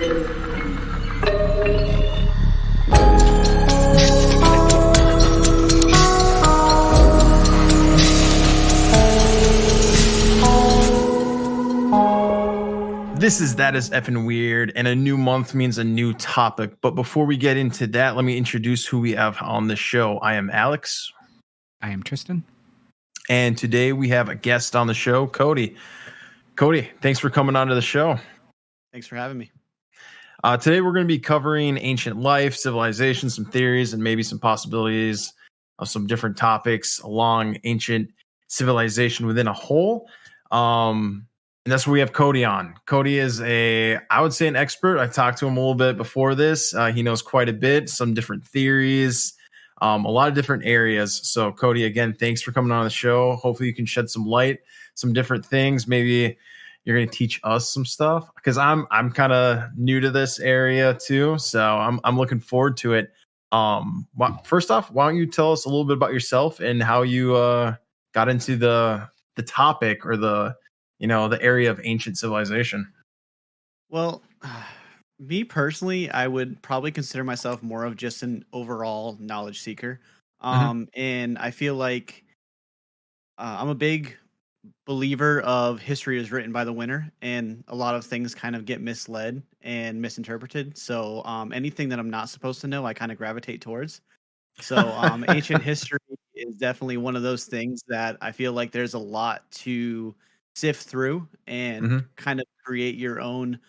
This is That Is Effing Weird, and a new month means a new topic. But before we get into that, let me introduce who we have on the show. I am Alex. I am Tristan. And today we have a guest on the show, Cody. Cody, thanks for coming on to the show. Thanks for having me. Today we're going to be covering ancient life, civilization, some theories, and maybe some possibilities of some different topics along ancient civilization within a whole. And that's where we have Cody on. Cody is I would say an expert. I've talked to him a little bit before this. He knows quite a bit, some different theories, a lot of different areas. So Cody, again, thanks for coming on the show. Hopefully you can shed some light, some different things. Maybe you're going to teach us some stuff, because I'm kind of new to this area too. So I'm looking forward to it. First off, why don't you tell us a little bit about yourself and how you got into the topic, or the area of ancient civilization? Well, me personally, I would probably consider myself more of just an overall knowledge seeker. And I feel like I'm a big believer of history is written by the winner, and a lot of things kind of get misled and misinterpreted. So anything that I'm not supposed to know, I kind of gravitate towards. So ancient history is definitely one of those things that I feel like there's a lot to sift through and kind of create your own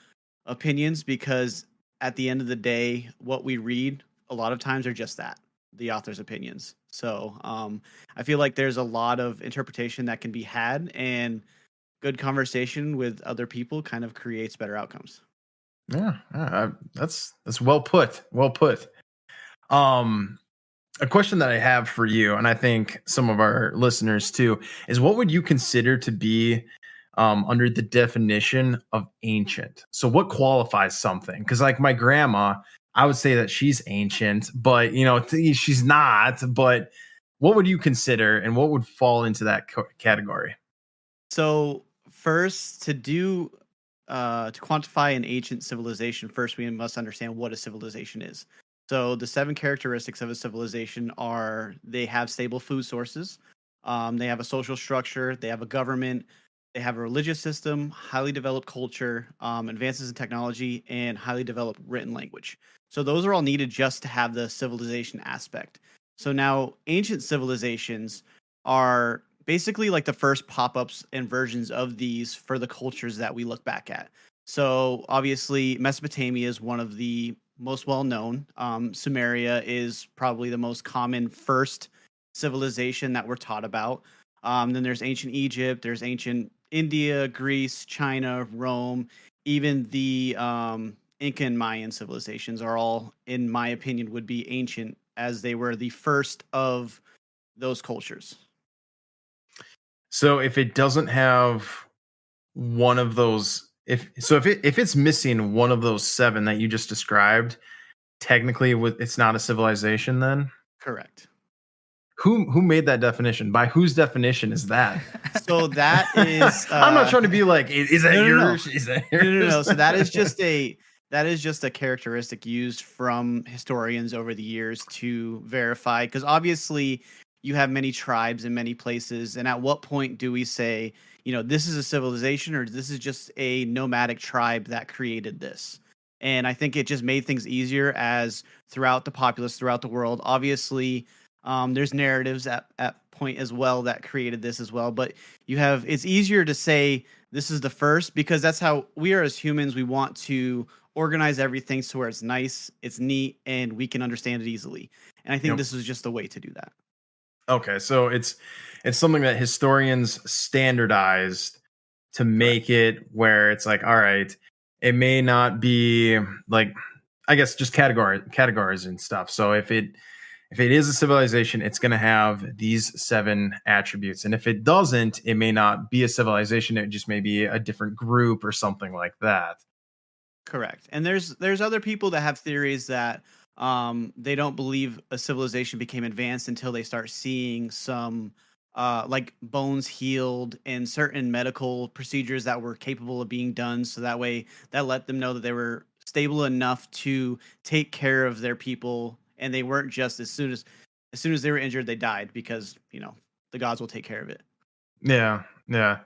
opinions, because at the end of the day, what we read a lot of times are just that, the author's opinions. So I feel like there's a lot of interpretation that can be had, and good conversation with other people kind of creates better outcomes. Yeah, that's well put. Well put. A question that I have for you, and I think some of our listeners too, is what would you consider to be under the definition of ancient? So what qualifies something? Because like my grandma, I would say that she's ancient, but she's not. But what would you consider, and what would fall into that category? So first, to quantify an ancient civilization, first we must understand what a civilization is. So the 7 characteristics of a civilization are: they have stable food sources, they have a social structure, they have a government, they have a religious system, highly developed culture, advances in technology, and highly developed written language. So those are all needed just to have the civilization aspect. So now ancient civilizations are basically like the first pop-ups and versions of these for the cultures that we look back at. So obviously Mesopotamia is one of the most well-known. Sumeria is probably the most common first civilization that we're taught about. Then there's ancient Egypt, there's ancient India, Greece, China, Rome, even the Inca and Mayan civilizations are all, in my opinion, would be ancient, as they were the first of those cultures. So if it doesn't have one of those, if it's missing one of those 7 that you just described, technically it's not a civilization then? Correct. Who made that definition? By whose definition is that? So that is I'm not trying to be like, is that yours? No. Is that yours? No. So that is just a characteristic used from historians over the years to verify, because obviously you have many tribes in many places, and at what point do we say, this is a civilization, or this is just a nomadic tribe that created this? And I think it just made things easier as throughout the populace, throughout the world. Obviously, there's narratives at point as well that created this as well. But it's easier to say this is the first, because that's how we are as humans. We want to organize everything so where it's nice, it's neat, and we can understand it easily. And I think this is just a way to do that. Okay, so it's something that historians standardized to make it where it's like, all right, it may not be like, I guess, just categories and stuff. So if it is a civilization, it's going to have these 7 attributes, and if it doesn't, it may not be a civilization. It just may be a different group or something like that. Correct. And there's other people that have theories that they don't believe a civilization became advanced until they start seeing some like bones healed and certain medical procedures that were capable of being done. So that way that let them know that they were stable enough to take care of their people, and they weren't just as soon as they were injured, they died because the gods will take care of it. Yeah, yeah.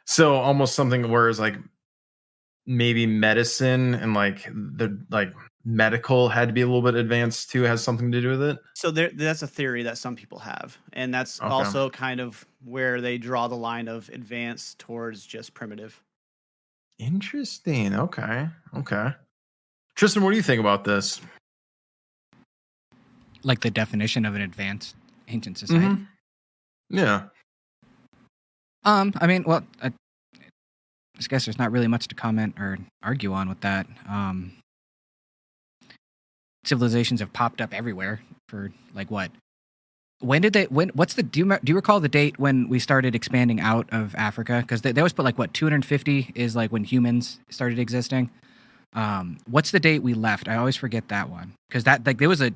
So almost something where it's like maybe medicine and like the medical had to be a little bit advanced too, has something to do with it. So that's a theory that some people have, and that's Okay. also kind of where they draw the line of advanced towards just primitive. Interesting. Okay. Okay. Tristan, what do you think about this? Like the definition of an advanced ancient society. Mm-hmm. Yeah. I mean, well, I guess there's not really much to comment or argue on with that. Civilizations have popped up everywhere for like what? What's the, do you recall the date when we started expanding out of Africa? Because they always put like what, 250 is like when humans started existing. What's the date we left? I always forget that one. Because that, like, there was a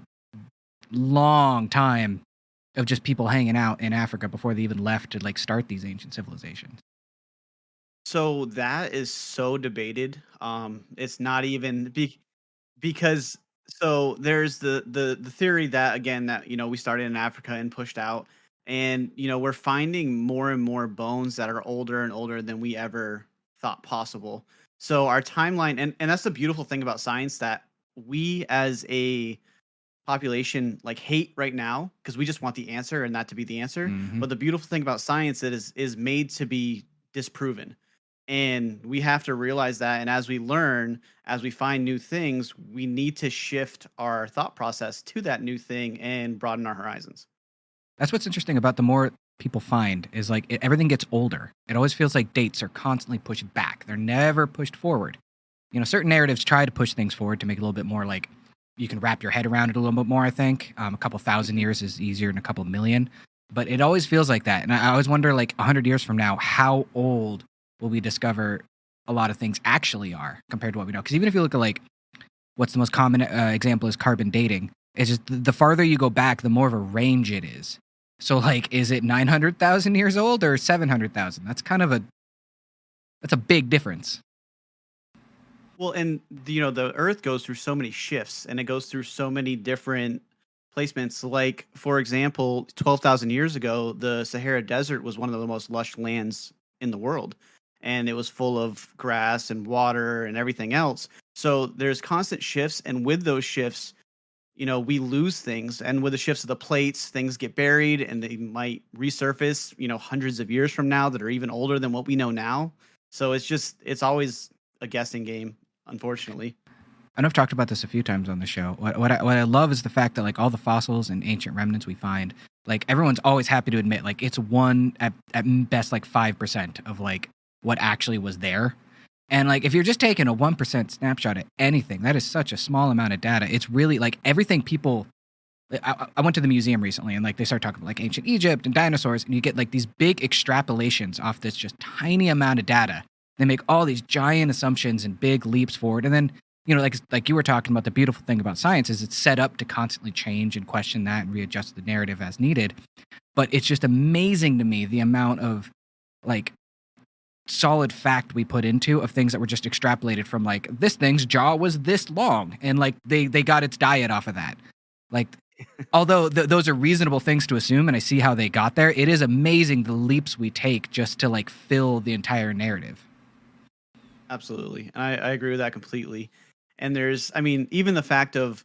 long time of just people hanging out in Africa before they even left to like start these ancient civilizations. So that is so debated. It's not even because so there's the theory that, again, that we started in Africa and pushed out, and we're finding more and more bones that are older and older than we ever thought possible. So our timeline, and that's the beautiful thing about science, that we as a population like hate right now because we just want the answer and that to be the answer. Mhm. But the beautiful thing about science is made to be disproven. And we have to realize that. And as we learn, as we find new things, we need to shift our thought process to that new thing and broaden our horizons. That's what's interesting about the more people find is like everything gets older. It always feels like dates are constantly pushed back. They're never pushed forward. Certain narratives try to push things forward to make it a little bit more like you can wrap your head around it a little bit more, I think. A couple thousand years is easier than a couple million. But it always feels like that. And I always wonder, like 100 years from now, how old will we discover a lot of things actually are compared to what we know? Because even if you look at like what's the most common example is carbon dating. It's just the farther you go back, the more of a range it is. So like, is it 900,000 years old or 700,000? That's kind of that's a big difference. Well, and the Earth goes through so many shifts, and it goes through so many different placements. Like, for example, 12,000 years ago, the Sahara Desert was one of the most lush lands in the world, and it was full of grass and water and everything else. So there's constant shifts, and with those shifts, we lose things. And with the shifts of the plates, things get buried, and they might resurface, hundreds of years from now that are even older than what we know now. So it's always a guessing game, unfortunately. I know I've talked about this a few times on the show. What I love is the fact that like all the fossils and ancient remnants we find, like everyone's always happy to admit like it's one at best like 5% of like what actually was there. And like if you're just taking a 1% snapshot at anything, that is such a small amount of data. It's really like everything people. I went to the museum recently and like they start talking about like ancient Egypt and dinosaurs, and you get like these big extrapolations off this just tiny amount of data. They make all these giant assumptions and big leaps forward, and then like you were talking about, the beautiful thing about science is it's set up to constantly change and question that and readjust the narrative as needed. But it's just amazing to me the amount of like solid fact we put into of things that were just extrapolated from like this thing's jaw was this long, and like they got its diet off of that. Like, although those are reasonable things to assume, and I see how they got there, it is amazing the leaps we take just to like fill the entire narrative. Absolutely. And I agree with that completely. And even the fact of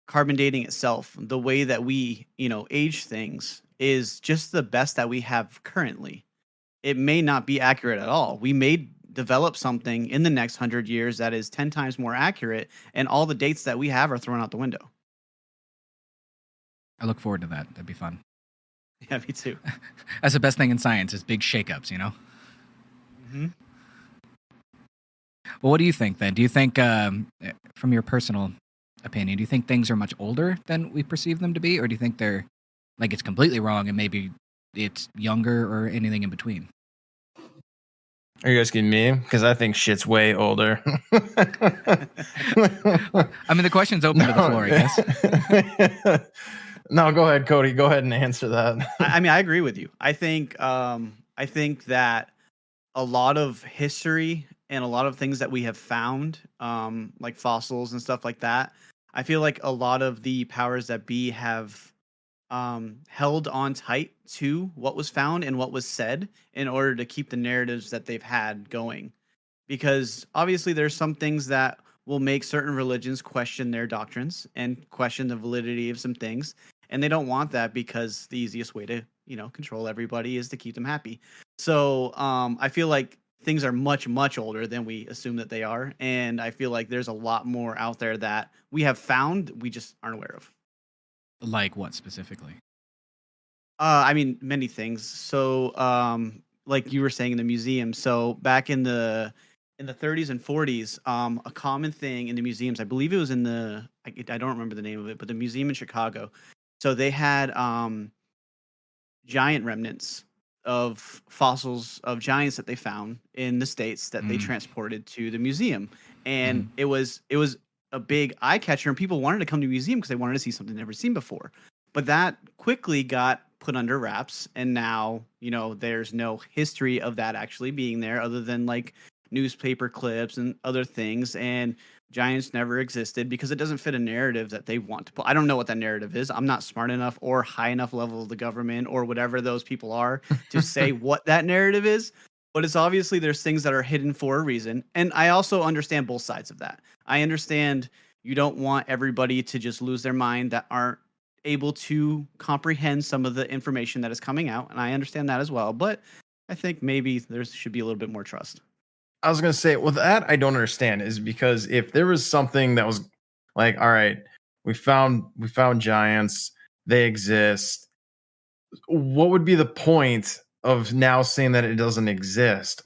carbon dating itself, the way that we, age things is just the best that we have currently. It may not be accurate at all. We may develop something in the next 100 years that is 10 times more accurate, and all the dates that we have are thrown out the window. I look forward to that. That'd be fun. Yeah, me too. That's the best thing in science is big shakeups, Mm-hmm. Well, what do you think then? Do you think, from your personal opinion, do you think things are much older than we perceive them to be? Or do you think they're like it's completely wrong and maybe it's younger or anything in between? Are you asking me? Because I think shit's way older. I mean, the question's open to the floor, I guess. No, go ahead, Cody. Go ahead and answer that. I mean, I agree with you. I think that a lot of history and a lot of things that we have found, like fossils and stuff like that, I feel like a lot of the powers that be have held on tight to what was found and what was said in order to keep the narratives that they've had going. Because obviously, there's some things that will make certain religions question their doctrines and question the validity of some things, and they don't want that because the easiest way to control everybody is to keep them happy. So I feel like things are much much older than we assume that they are, and I feel like there's a lot more out there that we have found we just aren't aware of. Like what specifically? I mean, many things. So, like you were saying in the museum. So back in the 30s and 40s, a common thing in the museums, I believe it was in I don't remember the name of it, but the museum in Chicago. So they had giant remnants of fossils of giants that they found in the States that they Mm. transported to the museum, and Mhm. it was a big eye catcher, and people wanted to come to the museum because they wanted to see something they've never seen before. But that quickly got put under wraps, and now there's no history of that actually being there other than like newspaper clips and other things, and giants never existed because it doesn't fit a narrative that they want to put. I don't know what that narrative is. I'm not smart enough or high enough level of the government or whatever those people are to say what that narrative is. But it's obviously there's things that are hidden for a reason. And I also understand both sides of that. I understand you don't want everybody to just lose their mind that aren't able to comprehend some of the information that is coming out. And I understand that as well. But I think maybe there should be a little bit more trust. I was gonna say, well, that I don't understand is because if there was something that was like, all right, we found giants, they exist. What would be the point of now saying that it doesn't exist?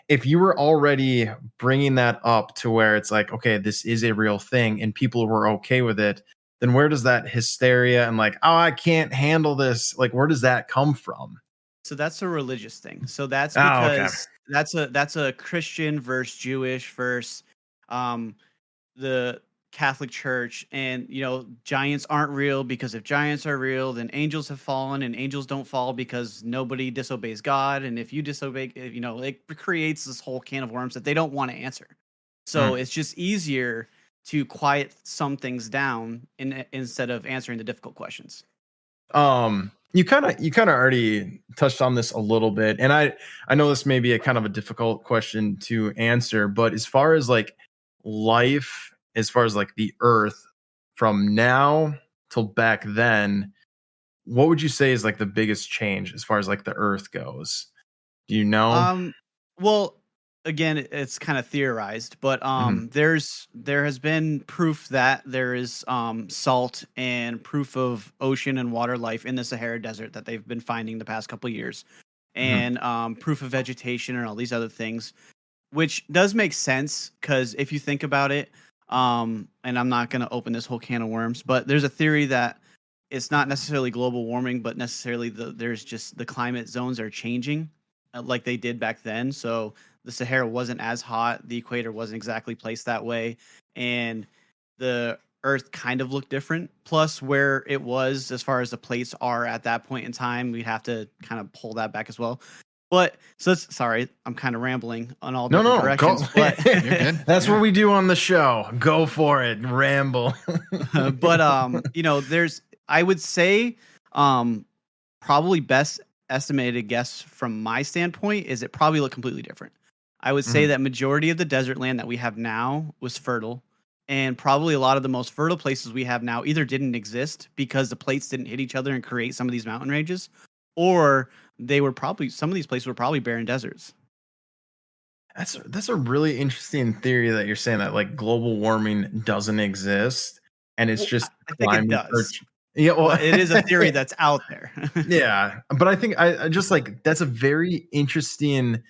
If you were already bringing that up to where it's like, okay, this is a real thing, and people were okay with it, then where does that hysteria and like, oh, I can't handle this, like, where does that come from? So that's a religious thing. So that's Oh, okay. because that's a Christian versus Jewish versus um the Catholic Church, and giants aren't real because if giants are real, then angels have fallen, and angels don't fall because nobody disobeys God, and if you disobey, it creates this whole can of worms that they don't want to answer. So Mm. it's just easier to quiet some things down instead of answering the difficult questions. You kind of already touched on this a little bit, and I know this may be a kind of a difficult question to answer, but as far as like life, as far as like the earth from now till back then, what would you say is like the biggest change as far as like the earth goes? Do you know? Um, well, again, it's kind of theorized, but Mhm. there has been proof that there is salt and proof of ocean and water life in the Sahara Desert that they've been finding the past couple of years, Mhm. and proof of vegetation and all these other things, which does make sense because if you think about it, and I'm not going to open this whole can of worms, but there's a theory that it's not necessarily global warming, but necessarily there's just the climate zones are changing like they did back then. So the Sahara wasn't as hot, the equator wasn't exactly placed that way, and the Earth kind of looked different. Plus, where it was as far as the plates are at that point in time, we'd have to kind of pull that back as well. But so sorry, I'm kind of rambling on all No, different no, go. directions. But You're good. That's Yeah. what we do on the show. Go for it, ramble. but there's I would say probably best estimated guess from my standpoint is it probably looked completely different. I would say Mhm. that majority of the desert land that we have now was fertile, and probably a lot of the most fertile places we have now either didn't exist because the plates didn't hit each other and create some of these mountain ranges, or they were probably some of these places were probably barren deserts. That's a really interesting theory that you're saying that like global warming doesn't exist and it's Well, I just I think it climate or does, yeah, well, but it is a theory that's out there. yeah, but I think I just like that's a very interesting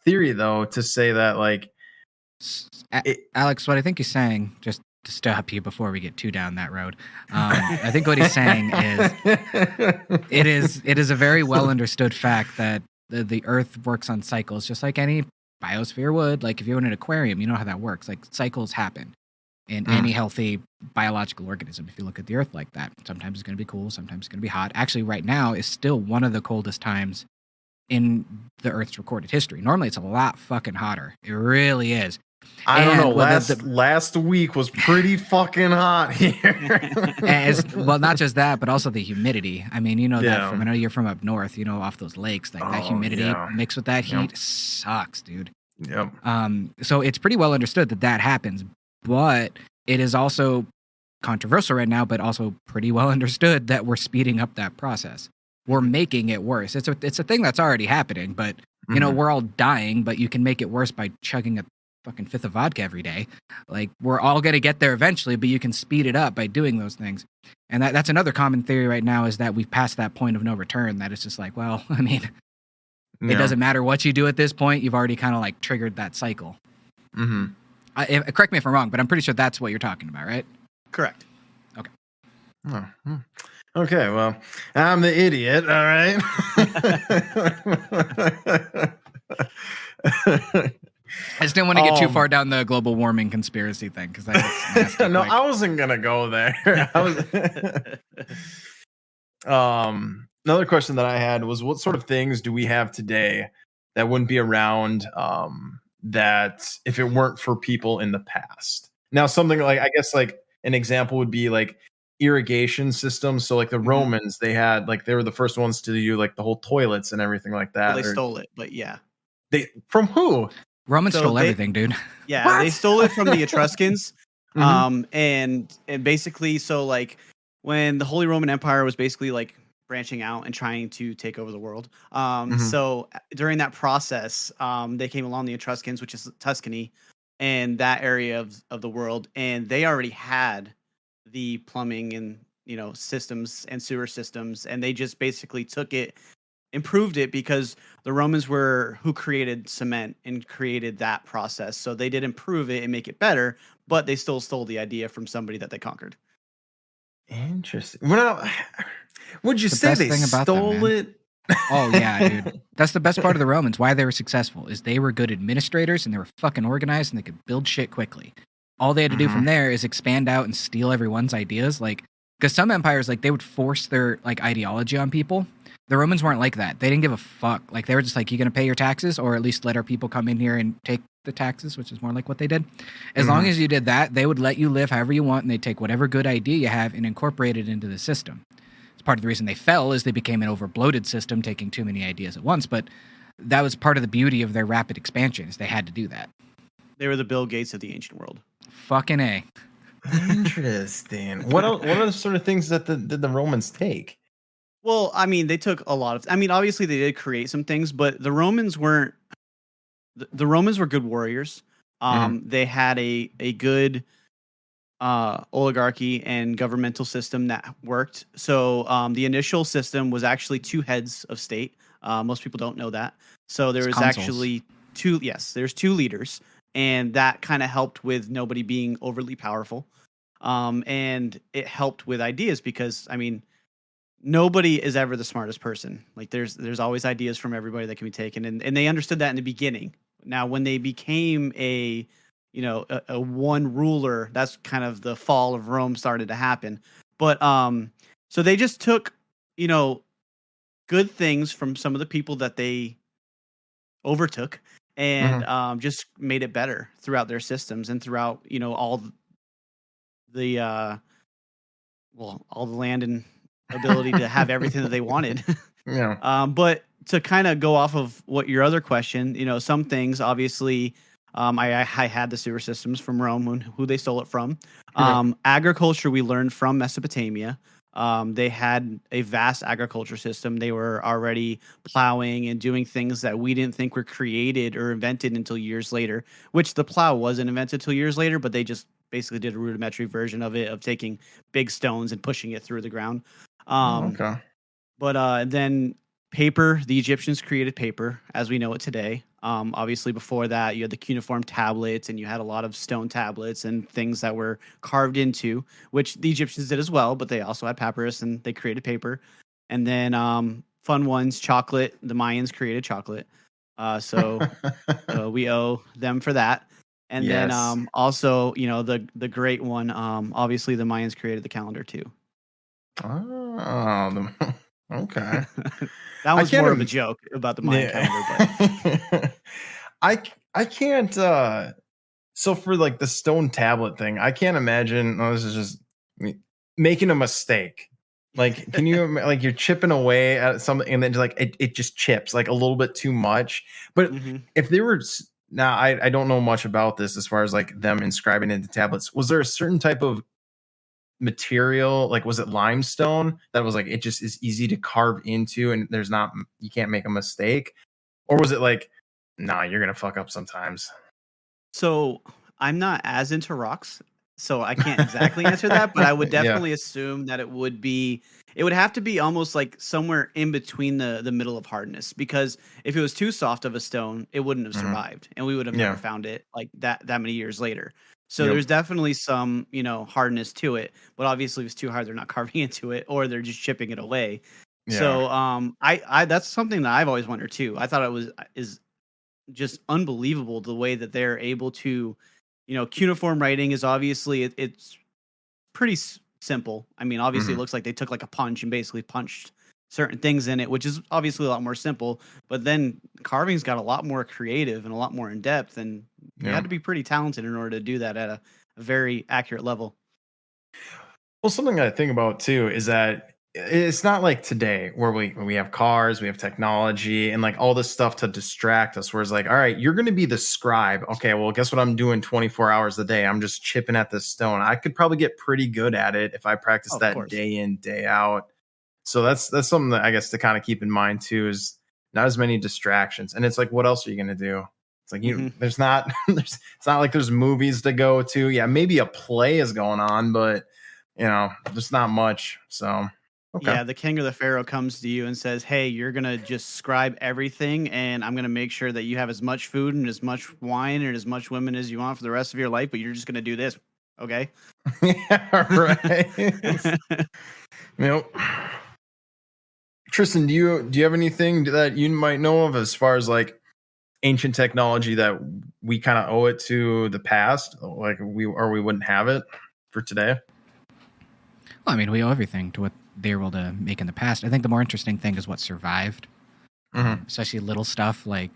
theory though to say that like it. Alex, what I think he's saying, just to stop you before we get too down that road, I think what he's saying is it is a very well understood fact that the Earth works on cycles, just like any biosphere would. Like if you're in an aquarium, you know how that works. Like cycles happen in Mm. any healthy biological organism. If you look at the Earth like that, sometimes it's going to be cool, sometimes it's going to be hot. Actually, right now is still one of the coldest times in the Earth's recorded history. Normally, it's a lot fucking hotter. It really is. I don't know. And Last week was pretty fucking hot here. well, not just that, but also the humidity. I mean, you know that Yeah. I know you're from up north, you know, off those lakes, like that humidity mixed with that heat sucks, dude. Yep. So it's pretty well understood that happens, but it is also controversial right now, but also pretty well understood that we're speeding up that process. We're making it worse. It's a thing that's already happening, but you know, we're all dying, but you can make it worse by chugging a fucking fifth of vodka every day. Like, we're all going to get there eventually, but you can speed it up by doing those things. And that's another common theory right now, is that we've passed that point of no return, that it's just like, well, I mean, it doesn't matter what you do at this point. You've already kind of like triggered that cycle. Correct me if I'm wrong, but I'm pretty sure that's what you're talking about, right? Correct. Okay. Okay, well, I'm the idiot, all right? I just didn't want to get too far down the global warming conspiracy thing, because no, I wasn't gonna go there. Another question that I had was, what sort of things do we have today that wouldn't be around that if it weren't for people in the past? Now, something like, I guess, like an example would be like irrigation systems. So like the Romans, they were the first ones to do like the whole toilets and everything like that. Well, they stole it, but yeah. From who? Romans stole everything, dude. Yeah, What? they stole it from the Etruscans. And basically, so like when the Holy Roman Empire was basically like branching out and trying to take over the world. So during that process, they came along the Etruscans, which is Tuscany, and that area of the world, and they already had the plumbing and, you know, systems and sewer systems, and they just basically took it, improved it, because the Romans were who created cement and created that process. So they did improve it and make it better, but they still stole the idea from somebody that they conquered. Interesting. Well, would you say they stole it? Oh yeah, dude. That's the best part of the Romans. Why they were successful is they were good administrators and they were fucking organized and they could build shit quickly. All they had to do from there is expand out and steal everyone's ideas. Like, because some empires, like, they would force their like ideology on people. The Romans weren't like that. They didn't give a fuck. Like, they were just like, you gonna pay your taxes, or at least let our people come in here and take the taxes, which is more like what they did. As long as you did that, they would let you live however you want, and they'd take whatever good idea you have and incorporate it into the system. It's part of the reason they fell, is they became an over-bloated system, taking too many ideas at once. But that was part of the beauty of their rapid expansion, is they had to do that. They were the Bill Gates of the ancient world. Fucking A. Interesting. What are the sort of things that did the Romans take? Well, I mean, they took a lot of. I mean, obviously they did create some things, but the Romans weren't. The Romans were good warriors. They had a good oligarchy and governmental system that worked. So the initial system was actually two heads of state. Most people don't know that. So there was actually two. Yes, there's two leaders, and that kind of helped with nobody being overly powerful. And it helped with ideas, because I mean, nobody is ever the smartest person. Like there's always ideas from everybody that can be taken, and they understood that in the beginning. Now, when they became a one ruler, that's kind of the fall of Rome started to happen. But so they just took, you know, good things from some of the people that they overtook, and just made it better throughout their systems and throughout, you know, all the land and ability to have everything that they wanted. Yeah. But to kind of go off of what your other question, you know, some things, obviously, I had the sewer systems from Rome, who they stole it from. Agriculture, we learned from Mesopotamia. They had a vast agriculture system. They were already plowing and doing things that we didn't think were created or invented until years later, which the plow wasn't invented until years later, but they just basically did a rudimentary version of it, of taking big stones and pushing it through the ground. Okay. But then paper, the Egyptians created paper as we know it today. Obviously, before that, you had the cuneiform tablets, and you had a lot of stone tablets and things that were carved into, which the Egyptians did as well, but they also had papyrus and they created paper. And then fun ones, chocolate. The Mayans created chocolate. So we owe them for that. And then also, you know, the great one, obviously the Mayans created the calendar too. Oh, Okay. That I was can't more of a im- joke about the Mayan calendar, but Yeah. I can't so for like the stone tablet thing, I can't imagine this is just making a mistake. Like, can you like you're chipping away at something and then just like it just chips like a little bit too much. But Mhm. if they were now I don't know much about this as far as like them inscribing into tablets. Was there a certain type of material, like was it limestone that was like it just is easy to carve into and there's not you can't make a mistake? Or was it like, nah, you're gonna fuck up sometimes? So I'm not as into rocks, so I can't exactly answer that, but I would Yeah. definitely assume that it would have to be almost like somewhere in between the middle of hardness, because if it was too soft of a stone, it wouldn't have Hmm. survived and we would have never Yeah. found it like that many years later. So Yep. there's definitely some, hardness to it, but obviously if it's too hard, they're not carving into it or they're just chipping it away. Yeah. So I that's something that I've always wondered too. I thought it was is just unbelievable the way that they're able to, cuneiform writing is obviously it's pretty simple. I mean, obviously, it Hmm. looks like they took like a punch and basically punched certain things in it, which is obviously a lot more simple. But then carving's got a lot more creative and a lot more in depth, and you had Yeah. to be pretty talented in order to do that at a very accurate level. Well, something I think about too is that it's not like today where we have cars, we have technology, and like all this stuff to distract us. Where it's like, all right, you're going to be the scribe. Okay, well, guess what I'm doing 24 hours a day? I'm just chipping at this stone. I could probably get pretty good at it if I practice Oh, of that course. day in, day out. So that's something that I guess to kind of keep in mind too is not as many distractions. And it's like, what else are you going to do? It's like Hmm. there's not it's not like there's movies to go to. Yeah, maybe a play is going on, but there's not much. So, okay. Yeah, the king or the pharaoh comes to you and says, "Hey, you're gonna just scribe everything, and I'm gonna make sure that you have as much food and as much wine and as much women as you want for the rest of your life. But you're just gonna do this, okay?" Yeah, right. Yep. Tristan, do you have anything that you might know of as far as like ancient technology that we kind of owe it to the past, like we wouldn't have it for today? Well, I mean, we owe everything to what they were able to make in the past. I think the more interesting thing is what survived, Hmm. especially little stuff like.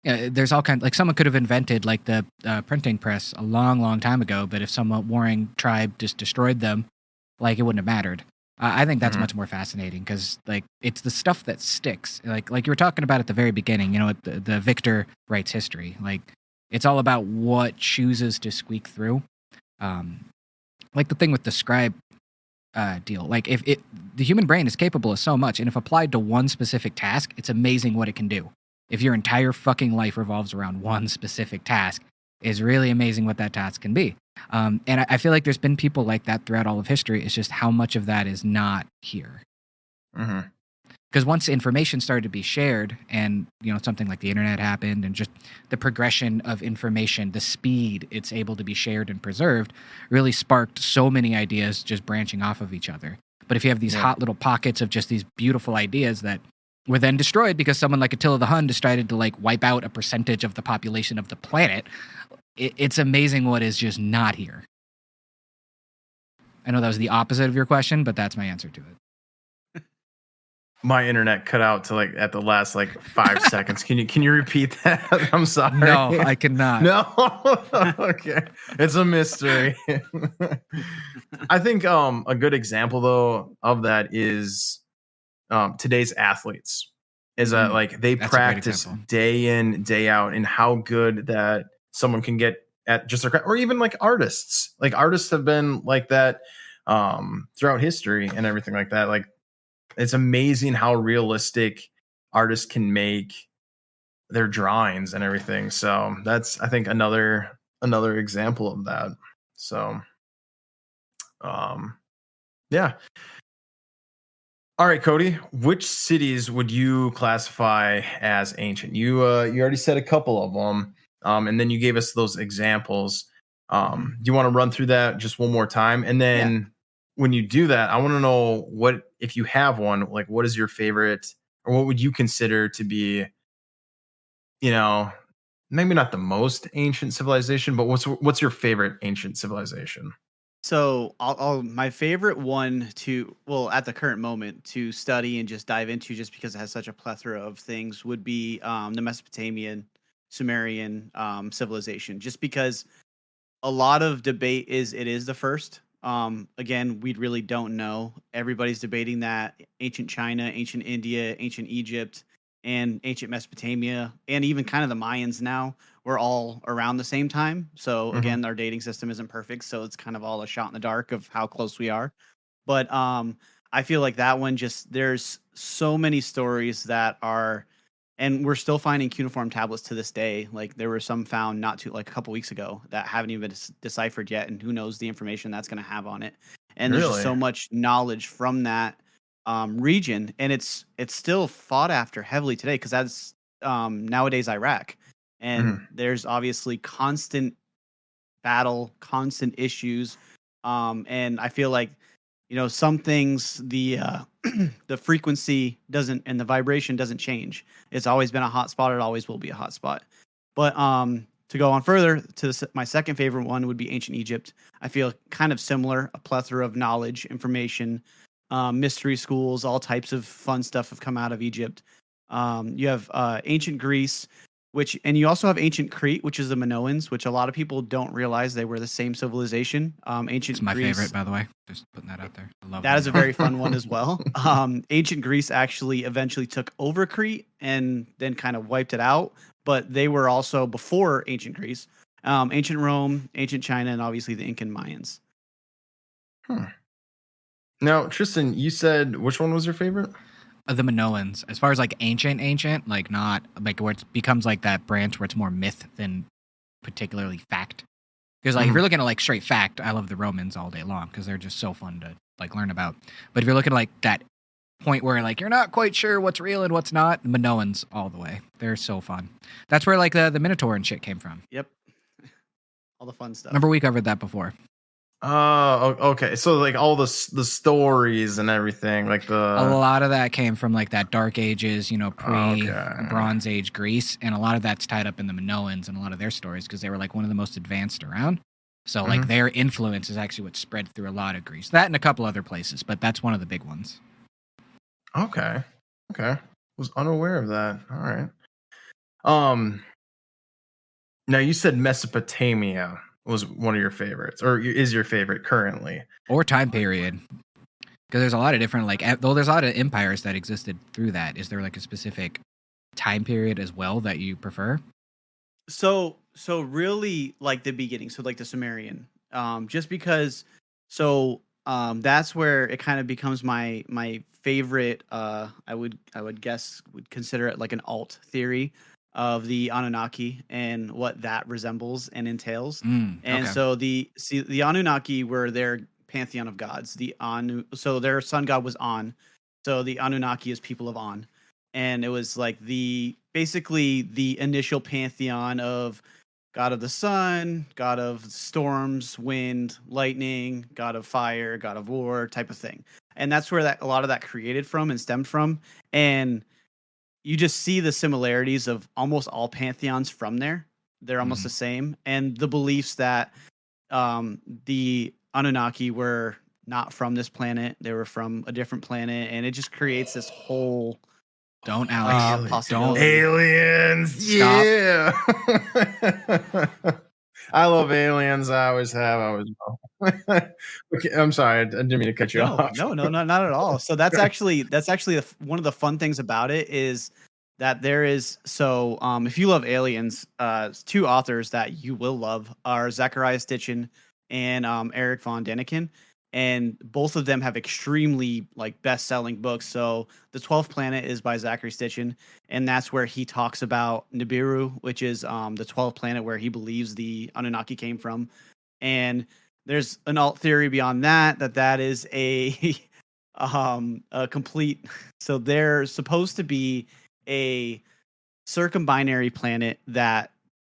Yeah, there's all kind like someone could have invented like the printing press a long, long time ago, but if some warring tribe just destroyed them, like it wouldn't have mattered. I think that's Hmm. much more fascinating because like it's the stuff that sticks. Like you were talking about at the very beginning, the victor writes history. Like it's all about what chooses to squeak through. Um, like the thing with the scribe deal. Like if the human brain is capable of so much, and if applied to one specific task, it's amazing what it can do. If your entire fucking life revolves around one specific task, is really amazing what that task can be. And I feel like there's been people like that throughout all of history. It's just how much of that is not here. Hmm. Because once information started to be shared, and something like the internet happened, and just the progression of information, the speed it's able to be shared and preserved, really sparked so many ideas just branching off of each other. But if you have these Yeah. hot little pockets of just these beautiful ideas that were then destroyed because someone like Attila the Hun decided to like wipe out a percentage of the population of the planet, it's amazing what is just not here. I know that was the opposite of your question, but that's my answer to it. My internet cut out to like at the last like 5 seconds. Can you repeat that? I'm sorry. No, I cannot. No. Okay. It's a mystery. I think a good example though of that is today's athletes is that Mhm. like they That's a great practice example. day in, day out, and how good that someone can get at just their craft, or even like artists. Like artists have been like that throughout history and everything like that. Like it's amazing how realistic artists can make their drawings and everything. So that's I think another example of that. So um yeah. All right, Cody, which cities would you classify as ancient? You already said a couple of them. And then you gave us those examples. Mhm. Do you want to run through that just one more time? And Yeah. then when you do that, I want to know what, if you have one, like what is your favorite, or what would you consider to be, you know, maybe not the most ancient civilization, but what's your favorite ancient civilization? So my favorite one to, well, at the current moment to study and just dive into, just because it has such a plethora of things, would be the Mesopotamian, Sumerian civilization. Just because a lot of debate is it is the first. Again, we really don't know. Everybody's debating that ancient China, ancient India, ancient Egypt, and ancient Mesopotamia, and even kind of the Mayans now were all around the same time. So Mhm. again, our dating system isn't perfect, so it's kind of all a shot in the dark of how close we are. But I feel like that one, just there's so many stories that are, and we're still finding cuneiform tablets to this day. Like there were some found not too, like a couple weeks ago, that haven't even been deciphered yet, and who knows the information that's going to have on it. And there's just Really? so much knowledge from that region, and it's still fought after heavily today, because that's nowadays Iraq, and Mhm. there's obviously constant battle, constant issues. And I feel like, some things, the frequency doesn't, and the vibration doesn't change. It's always been a hot spot. It always will be a hot spot. But to go on further to my second favorite one would be ancient Egypt. I feel kind of similar, a plethora of knowledge, information, mystery schools, all types of fun stuff have come out of Egypt. You have ancient Greece, and you also have ancient Crete, which is the Minoans, which a lot of people don't realize they were the same civilization. It's Ancient my Greece, favorite, by the way. Just putting that out there. I love that is them. a very fun one as well. Ancient Greece actually eventually took over Crete and then kind of wiped it out, but they were also before ancient Greece, ancient Rome, ancient China, and obviously the Incan Mayans. Hmm. Now, Tristan, you said which one was your favorite? The Minoans, as far as like ancient, like not like where it becomes like that branch where it's more myth than particularly fact. Because like if Mhm. you're looking at like straight fact, I love the Romans all day long because they're just so fun to like learn about. But if you're looking at like that point where like you're not quite sure what's real and what's not, Minoans all the way. They're so fun. That's where like the Minotaur and shit came from. Yep, all the fun stuff. Remember we covered that before. Oh, okay. So like all the stories and everything, like A the lot of that came from like that Dark Ages, okay. pre-Bronze Age Greece, and a lot of that's tied up in the Minoans and a lot of their stories because they were like one of the most advanced around. So like Mhm. their influence is actually what spread through a lot of Greece. That and a couple other places, but that's one of the big ones. Okay. Okay. Was unaware of that. All right. Um Now you said Mesopotamia was one of your favorites, or is your favorite currently. Or time period. Because there's a lot of different though there's a lot of empires that existed through that. Is there like a specific time period as well that you prefer? So really like the beginning, so like the Sumerian, just because, so that's where it kind of becomes my favorite. I would guess would consider it like an alt theory of the Anunnaki and what that resembles and entails. And Okay. so the Anunnaki were their pantheon of gods. So their sun god was An. So the Anunnaki is people of An, and it was like basically the initial pantheon of god of the sun, god of storms, wind, lightning, god of fire, god of war type of thing. And that's where that a lot of that created from and stemmed from. And you just see the similarities of almost all pantheons from there. They're almost Mhm. the same. And the beliefs that the Anunnaki were not from this planet, they were from a different planet, and it just creates this whole Don't, Alex. Don't. possibility. Aliens, Stop. yeah. I love aliens. I always have. I always will. Okay, I'm sorry. I didn't mean to cut you No, off. no, no, not at all. So that's actually one of the fun things about it is that there is, so if you love aliens, two authors that you will love are Zachariah Stitchin and Eric von Däniken, and both of them have extremely like best-selling books. So the 12th Planet is by Zachary Stitchin, and that's where he talks about Nibiru, which is the 12th planet where he believes the Anunnaki came from. And there's an alt theory beyond that is a complete, so there's supposed to be a circumbinary planet that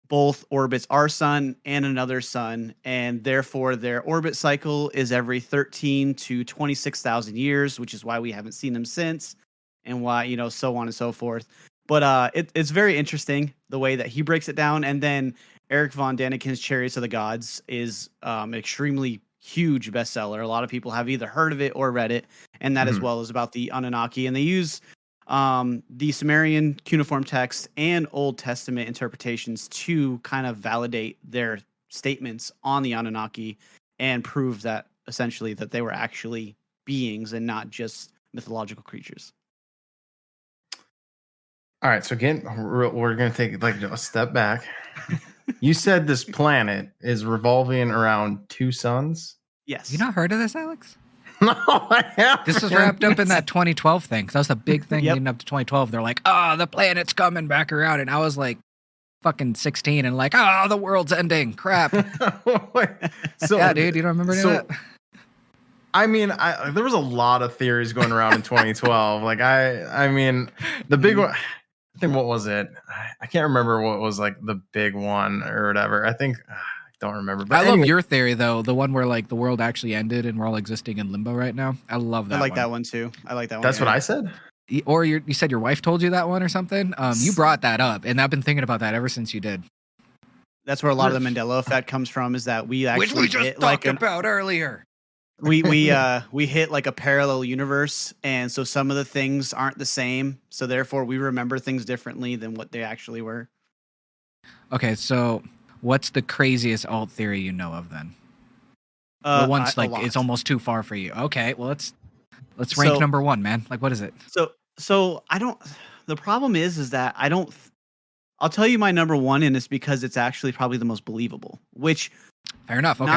both orbits our sun and another sun, and therefore their orbit cycle is every 13 to 26,000 years, which is why we haven't seen them since, and why, so on and so forth. But it's very interesting the way that he breaks it down. And then Eric von Daniken's Chariots of the Gods is an extremely huge bestseller. A lot of people have either heard of it or read it, and that as well is about the Anunnaki. And they use the Sumerian cuneiform text and Old Testament interpretations to kind of validate their statements on the Anunnaki and prove that essentially that they were actually beings and not just mythological creatures. All right, so again, we're going to take like a step back. You said this planet is revolving around two suns? Yes. You not heard of this, Alex? No, I haven't. This was wrapped up in that 2012 thing. 'Cause that was the big thing leading up to 2012. They're like, oh, the planet's coming back around. And I was like fucking 16 and like, oh, the world's ending. Crap. So, yeah, dude, you don't remember any of that? I mean, there was a lot of theories going around in 2012. Like, I mean, the big one, I think, what was it? I can't remember what was like the big one or whatever. I think, I don't remember. But I love your theory, though. The one where like the world actually ended and we're all existing in limbo right now. I love that. I like that one too. I like that one. That's what I said? Or you said your wife told you that one or something? You brought that up, and I've been thinking about that ever since you did. That's where a lot of the Mandela effect comes from, is that we actually which we just talked about earlier. We hit like a parallel universe, and so some of the things aren't the same, so therefore we remember things differently than what they actually were. Okay, so what's the craziest alt theory you know of then? The one's like it's almost too far for you. Okay, well let's rank number one, man. Like, what is it? So I don't. The problem is that I don't. I'll tell you my number one, and it's because it's actually probably the most believable. Which, fair enough. Okay.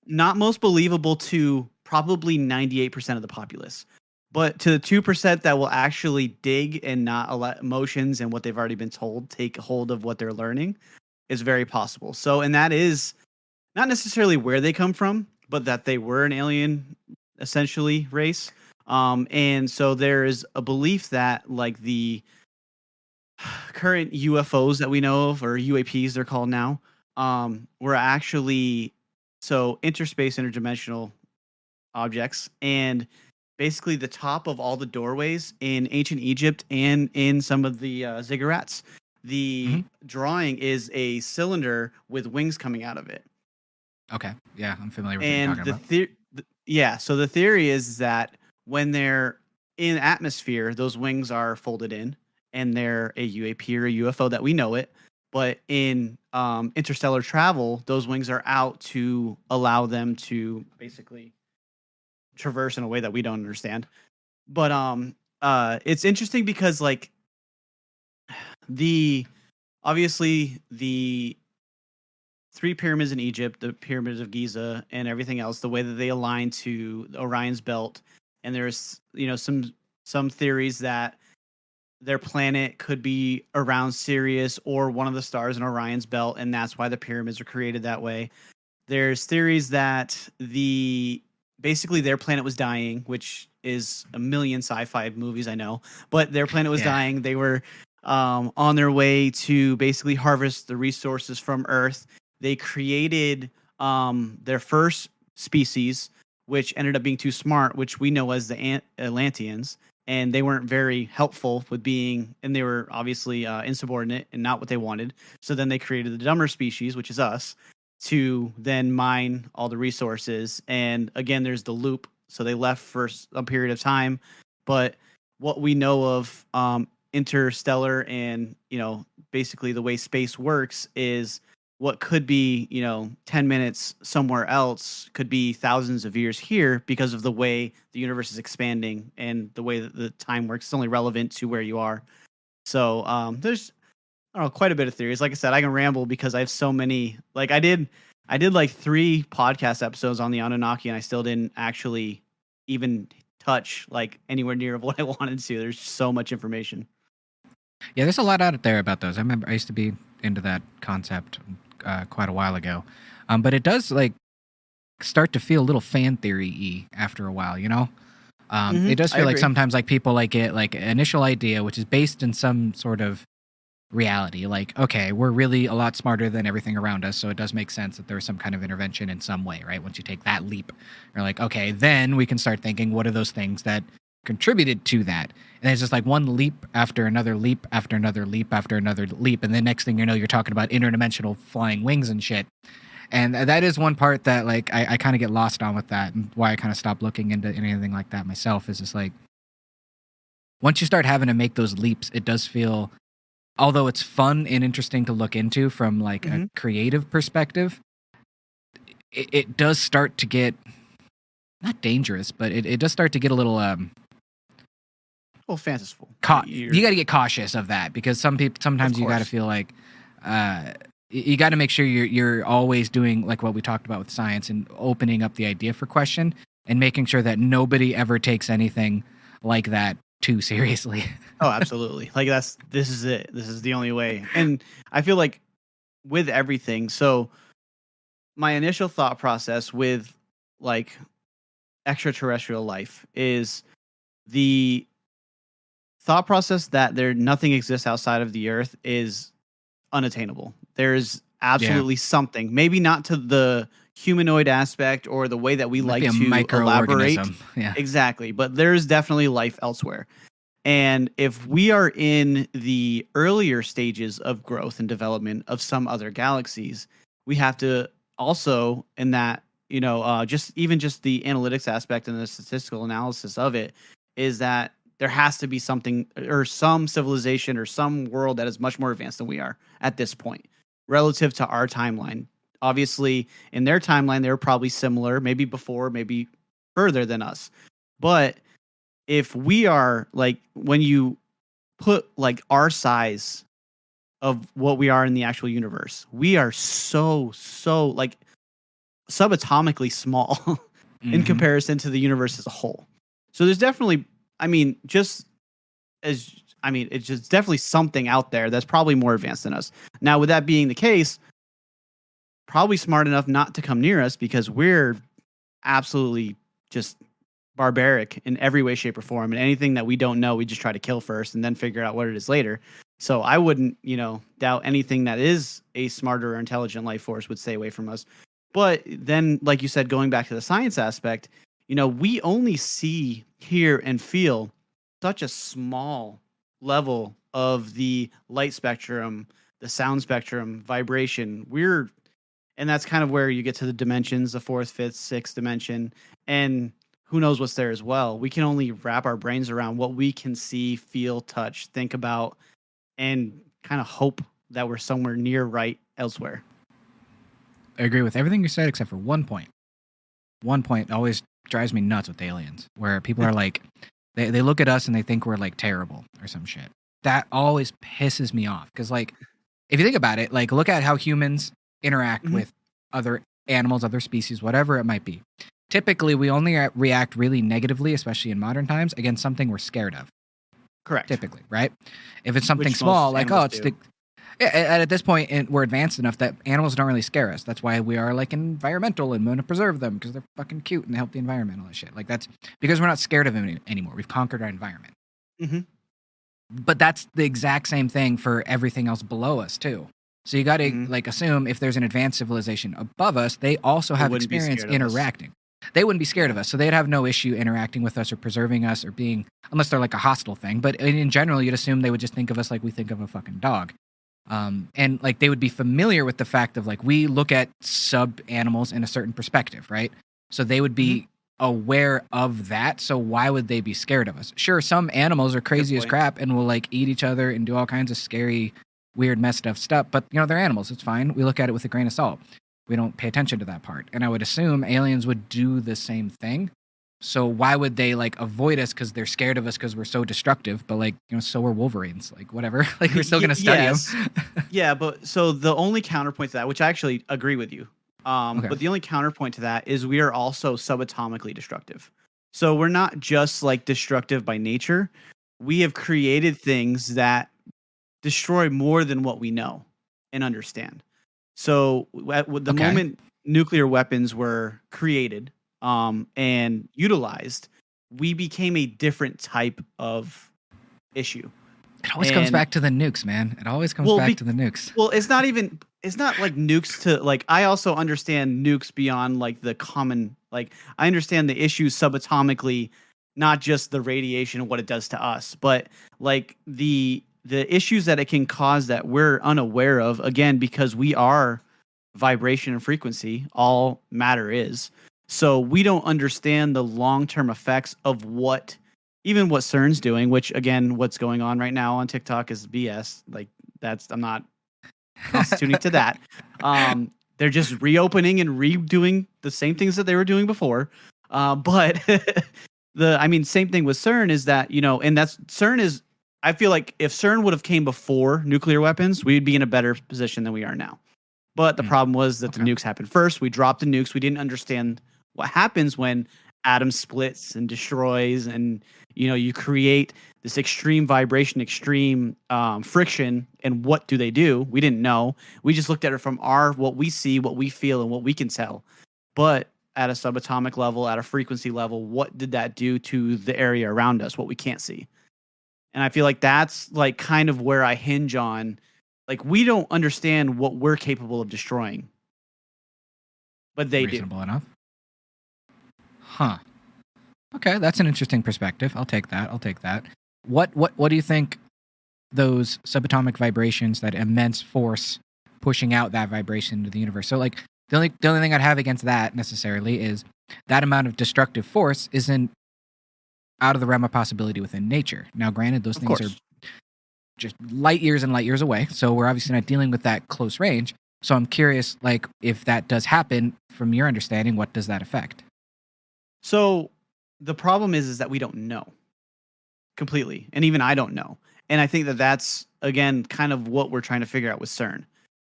Not most believable to probably 98% of the populace, but to the 2% that will actually dig and not let emotions and what they've already been told take hold of what they're learning, is very possible. So, and that is not necessarily where they come from, but that they were an alien, essentially, race. And so there is a belief that like the current UFOs that we know of, or UAPs they're called now, were actually interspace, interdimensional objects. And basically the top of all the doorways in ancient Egypt and in some of the ziggurats, the drawing is a cylinder with wings coming out of it. Okay. Yeah, I'm familiar with what you're talking about. So the theory is that when they're in atmosphere, those wings are folded in and they're a UAP or a UFO that we know it. But in interstellar travel, those wings are out to allow them to basically traverse in a way that we don't understand. But it's interesting because like obviously the three pyramids in Egypt, the pyramids of Giza and everything else, the way that they align to Orion's belt, and there's some theories that their planet could be around Sirius or one of the stars in Orion's belt, and that's why the pyramids are created that way. There's theories that basically their planet was dying, which is a million sci-fi movies, I know, but their planet was dying. They were on their way to basically harvest the resources from Earth. They created their first species, which ended up being too smart, which we know as the Atlanteans. And they weren't very helpful with and they were obviously insubordinate and not what they wanted. So then they created the dumber species, which is us, to then mine all the resources. And again, there's the loop. So they left for a period of time. But what we know of interstellar and, basically the way space works is what could be, 10 minutes somewhere else could be thousands of years here because of the way the universe is expanding and the way that the time works. It's only relevant to where you are. So there's, quite a bit of theories. Like I said, I can ramble because I have so many. Like I did like 3 podcast episodes on the Anunnaki, and I still didn't actually even touch like anywhere near of what I wanted to. There's so much information. Yeah, there's a lot out there about those. I remember I used to be into that concept quite a while ago, but it does like start to feel a little fan theory-y after a while, It does feel like sometimes like people like get like an initial idea which is based in some sort of reality, like, okay, we're really a lot smarter than everything around us, so it does make sense that there was some kind of intervention in some way, right? Once you take that leap, you're like, okay, then we can start thinking, what are those things that contributed to that? And it's just like one leap after another leap after another leap after another leap, and then next thing you know, you're talking about interdimensional flying wings and shit. And that is one part that like I kind of get lost on with that, and why I kind of stopped looking into anything like that myself. Is just like once you start having to make those leaps, it does feel, although it's fun and interesting to look into from like a creative perspective, it does start to get not dangerous, but it does start to get a little fanciful. You got to get cautious of that, because sometimes you got to feel like you got to make sure you're always doing like what we talked about with science and opening up the idea for question and making sure that nobody ever takes anything like that too seriously. Oh, absolutely. Like this is it. This is the only way. And I feel like with everything, so my initial thought process with like extraterrestrial life is the thought process that nothing exists outside of the Earth is unattainable. There's absolutely something, maybe not to the humanoid aspect or the way that we like to elaborate. Yeah. Exactly. But there's definitely life elsewhere. And if we are in the earlier stages of growth and development of some other galaxies, we have to also, in that, just the analytics aspect and the statistical analysis of it, is that there has to be something or some civilization or some world that is much more advanced than we are at this point relative to our timeline. Obviously, in their timeline, they were probably similar, maybe before, maybe further than us. But if we are like, when you put like our size of what we are in the actual universe, we are so like subatomically small in comparison to the universe as a whole. So there's definitely, it's just definitely something out there that's probably more advanced than us. Now, with that being the case, probably smart enough not to come near us because we're absolutely just barbaric in every way, shape, or form. And anything that we don't know, we just try to kill first and then figure out what it is later. So I wouldn't, doubt anything that is a smarter or intelligent life force would stay away from us. But then, like you said, going back to the science aspect, we only see, hear, and feel such a small level of the light spectrum, the sound spectrum, vibration. And that's kind of where you get to the dimensions, the fourth, fifth, sixth dimension, and who knows what's there as well. We can only wrap our brains around what we can see, feel, touch, think about, and kind of hope that we're somewhere near right elsewhere. I agree with everything you said except for one point. One point always drives me nuts with aliens, where people are like, they look at us and they think we're like terrible or some shit. That always pisses me off. Because like, if you think about it, like look at how humans interact with other animals, other species, whatever it might be. Typically, we only react really negatively, especially in modern times, against something we're scared of. Correct. Typically, right? If it's something small, like, oh, it's at this point, we're advanced enough that animals don't really scare us. That's why we are like environmental and want to preserve them because they're fucking cute and they help the environment and all that shit. Like that's because we're not scared of them anymore. We've conquered our environment. But that's the exact same thing for everything else below us too. So you got to like assume if there's an advanced civilization above us, they also have experience interacting. They wouldn't be scared of us, so they'd have no issue interacting with us or preserving us or being, unless they're like a hostile thing. But in general, you'd assume they would just think of us like we think of a fucking dog. And like they would be familiar with the fact of like we look at sub animals in a certain perspective, right? So they would be aware of that. So why would they be scared of us? Sure, some animals are crazy as crap and will like eat each other and do all kinds of scary, weird, messed up stuff. But they're animals. It's fine. We look at it with a grain of salt. We don't pay attention to that part. And I would assume aliens would do the same thing. So why would they like avoid us because they're scared of us because we're so destructive? But like, so are Wolverines. Like whatever. Like we're still going to study them. Yeah, but so the only counterpoint to that, which I actually agree with you, but the only counterpoint to that is we are also subatomically destructive. So we're not just like destructive by nature. We have created things that destroy more than what we know and understand. So at the moment nuclear weapons were created and utilized, we became a different type of issue. It always comes back to the nukes, man. It always comes back to the nukes. Well, it's not like nukes to like, I also understand nukes beyond like the common, like I understand the issues subatomically, not just the radiation and what it does to us, but like the issues that it can cause that we're unaware of, again, because we are vibration and frequency. All matter is. So we don't understand the long-term effects of what CERN's doing, which again, what's going on right now on TikTok is BS. Like I'm not constituting to that. They're just reopening and redoing the same things that they were doing before. But same thing with CERN is that, and that's CERN is, I feel like if CERN would have came before nuclear weapons, we'd be in a better position than we are now. But the problem was that the nukes happened first. We dropped the nukes. We didn't understand what happens when atom splits and destroys, and you create this extreme vibration, extreme friction. And what do they do? We didn't know. We just looked at it from what we see, what we feel, and what we can tell. But at a subatomic level, at a frequency level, what did that do to the area around us? What we can't see. And I feel like that's like kind of where I hinge on. Like, we don't understand what we're capable of destroying, but they do. Reasonable enough. Huh. Okay, that's an interesting perspective. I'll take that. What do you think those subatomic vibrations, that immense force pushing out that vibration into the universe? So like the only thing I'd have against that necessarily is that amount of destructive force isn't out of the realm of possibility within nature. Now, granted, those things are just light years and light years away, so we're obviously not dealing with that close range. So I'm curious, like, if that does happen, from your understanding, what does that affect? So the problem is that we don't know completely, and even I don't know. And I think that that's, again, kind of what we're trying to figure out with CERN.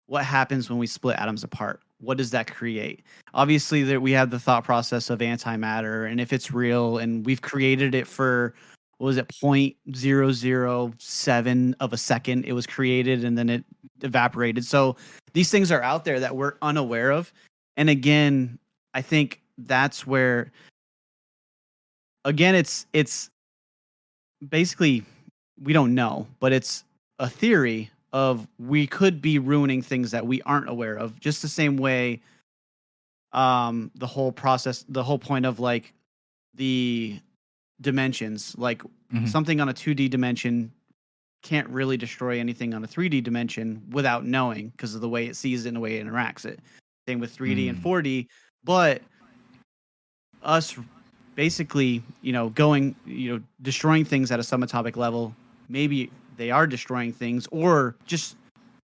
What happens when we split atoms apart? What does that create? Obviously, we have the thought process of antimatter, and if it's real, and we've created it for, what was it, 0.007 of a second, it was created, and then it evaporated. So these things are out there that we're unaware of. And again, I think that's where, again, it's basically, we don't know, but it's a theory of we could be ruining things that we aren't aware of, just the same way the whole point of like the dimensions, like something on a 2D dimension can't really destroy anything on a 3D dimension without knowing, because of the way it sees it and the way it interacts it. Same with 3D and 4D, but us basically, going, destroying things at a subatomic level, maybe they are destroying things or just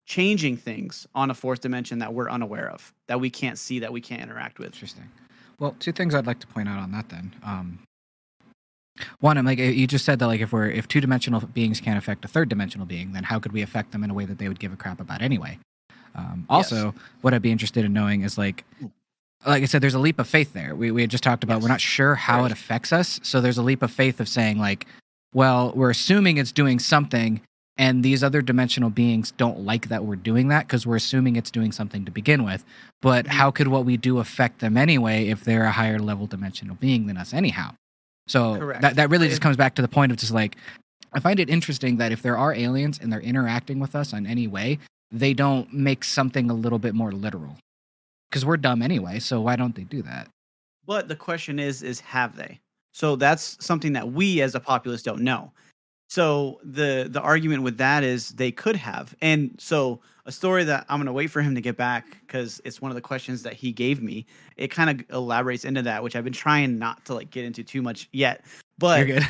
changing things on a fourth dimension that we're unaware of, that we can't see, that we can't interact with. Interesting. Well, two things I'd like to point out on that then. One, I'm like, you just said that like if two-dimensional beings can't affect a third-dimensional being, then how could we affect them in a way that they would give a crap about anyway? Also, what I'd be interested in knowing is like I said, there's a leap of faith there. We had just talked about we're not sure how it affects us, so there's a leap of faith of saying like, well, we're assuming it's doing something, and these other dimensional beings don't like that we're doing that because we're assuming it's doing something to begin with. But how could what we do affect them anyway if they're a higher level dimensional being than us anyhow? So that really just comes back to the point of just like, I find it interesting that if there are aliens and they're interacting with us in any way, they don't make something a little bit more literal. Because we're dumb anyway, so why don't they do that? But the question is have they? So that's something that we as a populace don't know. So the argument with that is they could have. And so a story that I'm going to wait for him to get back, because it's one of the questions that he gave me. It kind of elaborates into that, which I've been trying not to like get into too much yet. But You're good.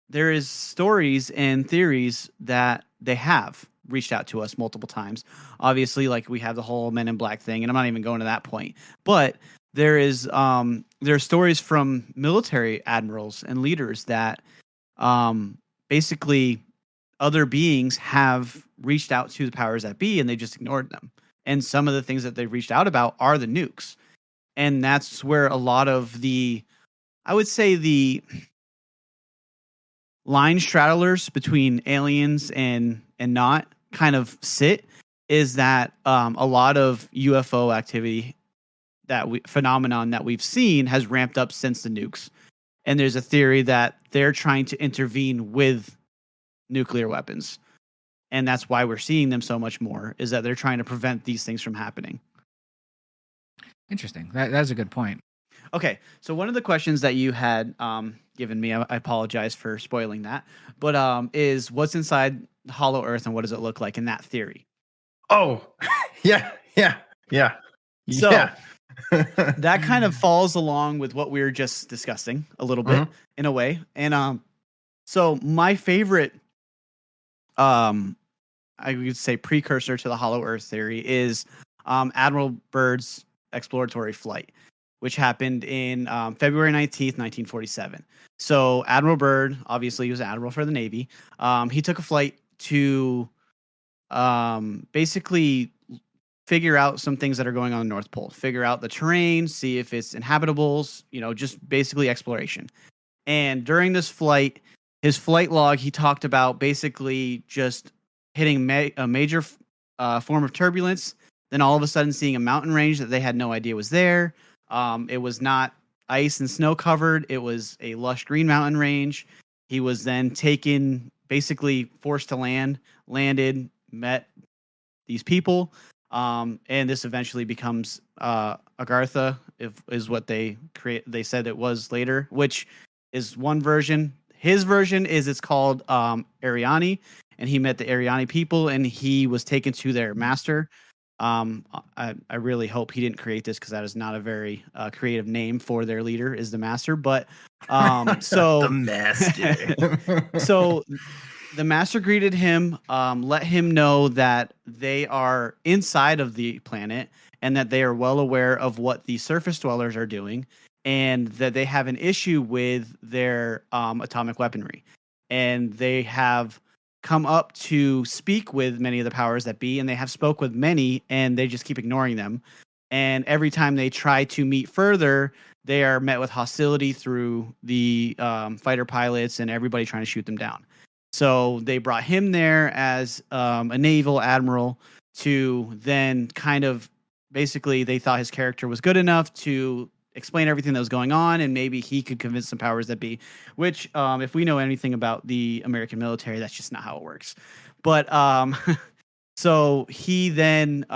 there is stories and theories that they have reached out to us multiple times. Obviously, like we have the whole Men in Black thing, and I'm not even going to that point. But there are stories from military admirals and leaders that basically other beings have reached out to the powers that be, and they just ignored them. And some of the things that they've reached out about are the nukes. And that's where a lot of I would say the line straddlers between aliens and not kind of sit, is that a lot of UFO activity, phenomenon that we've seen, has ramped up since the nukes. And there's a theory that they're trying to intervene with nuclear weapons. And that's why we're seeing them so much more, is that they're trying to prevent these things from happening. Interesting. That's a good point. Okay, so one of the questions that you had given me, I apologize for spoiling that, but is what's inside the hollow earth and what does it look like in that theory? Oh, yeah. So that kind of falls along with what we were just discussing a little bit in a way. And so my favorite I would say precursor to the Hollow Earth theory is Admiral Byrd's exploratory flight, which happened in February 19th, 1947. So Admiral Byrd, obviously he was an admiral for the Navy. He took a flight to basically figure out some things that are going on the North Pole, figure out the terrain, see if it's inhabitable, just basically exploration. And during this flight, his flight log, he talked about basically just hitting a major form of turbulence, then all of a sudden seeing a mountain range that they had no idea was there. It was not ice and snow covered. It was a lush green mountain range. He was then basically forced to landed, met these people. And this eventually becomes Agartha, is what they said it was later, which is one version. His version is it's called Ariani, and he met the Ariani people, and he was taken to their master. I really hope he didn't create this because that is not a very creative name for their leader, is the master. But so the master. So the master greeted him, let him know that they are inside of the planet and that they are well aware of what the surface dwellers are doing, and that they have an issue with their atomic weaponry. And they have come up to speak with many of the powers that be, and they have spoke with many, and they just keep ignoring them. And every time they try to meet further, they are met with hostility through the fighter pilots and everybody trying to shoot them down. So they brought him there as a naval admiral to then kind of basically they thought his character was good enough to explain everything that was going on, and maybe he could convince some powers that be, which if we know anything about the American military, that's just not how it works. But so he then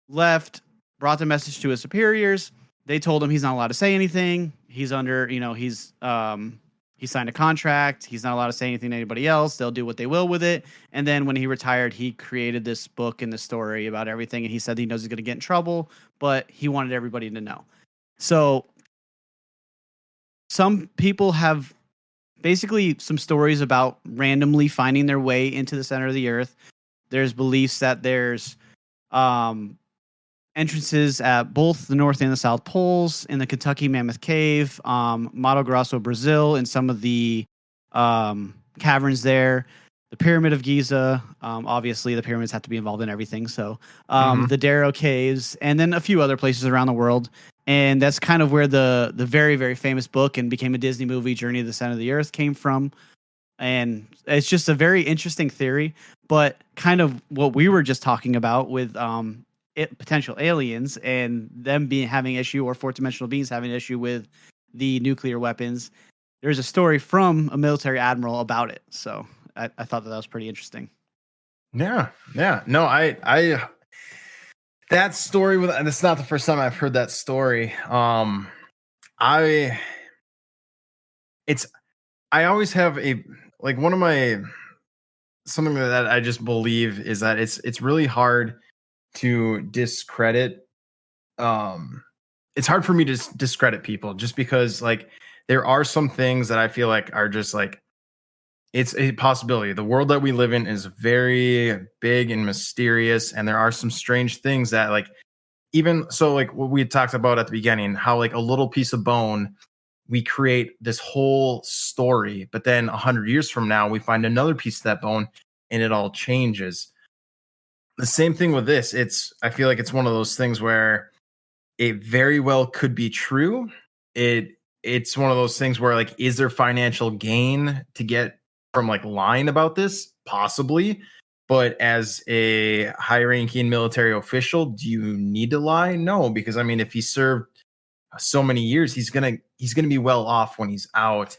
left, brought the message to his superiors. They told him he's not allowed to say anything. He's under, he signed a contract. He's not allowed to say anything to anybody else. They'll do what they will with it. And then when he retired, he created this book and this story about everything. And he said he knows he's going to get in trouble, but he wanted everybody to know. So some people have basically some stories about randomly finding their way into the center of the earth. There's beliefs that there's entrances at both the North and the South Poles, in the Kentucky Mammoth Cave, Mato Grosso, Brazil, and some of the caverns there. The Pyramid of Giza, obviously the pyramids have to be involved in everything. So the Darrow Caves, and then a few other places around the world. And that's kind of where the very, very famous book and became a Disney movie, Journey to the Center of the Earth, came from. And it's just a very interesting theory, but kind of what we were just talking about with potential aliens and them having issue, or fourth dimensional beings having an issue with the nuclear weapons. There's a story from a military admiral about it. So I thought that was pretty interesting. Yeah. No, I that story and it's not the first time I've heard that story. I always have something that I just believe is that it's really hard to discredit. It's hard for me to discredit people just because there are some things that I feel like are just it's a possibility. The world that we live in is very big and mysterious, and there are some strange things that even so, what we had talked about at the beginning, how a little piece of bone, we create this whole story, but then 100 years from now, we find another piece of that bone and it all changes. The same thing with this. I feel like it's one of those things where it very well could be true. It's one of those things where is there financial gain to get from lying about this? Possibly. But as a high-ranking military official, do you need to lie? No, because if he served so many years, he's gonna be well off when he's out.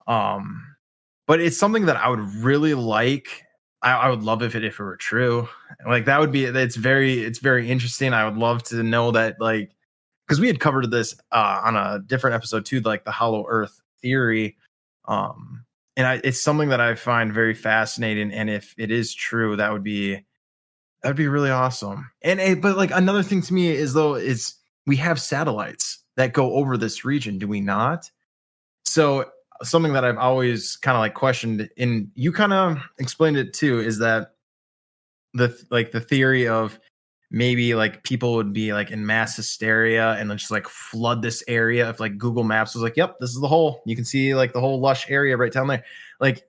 But it's something that I would really like. I would love if it were true. That would be. It's very interesting. I would love to know that because we had covered this on a different episode too, the Hollow Earth theory. And it's something that I find very fascinating. And if it is true, that would be That'd be really awesome. But like another thing to me is though is we have satellites that go over this region, do we not? So something that I've always kind of like questioned, and you kind of explained it too, is that the theory of maybe like people would be like in mass hysteria and then just like flood this area if like Google Maps was like, yep, this is the hole. You can see like the whole lush area right down there. Like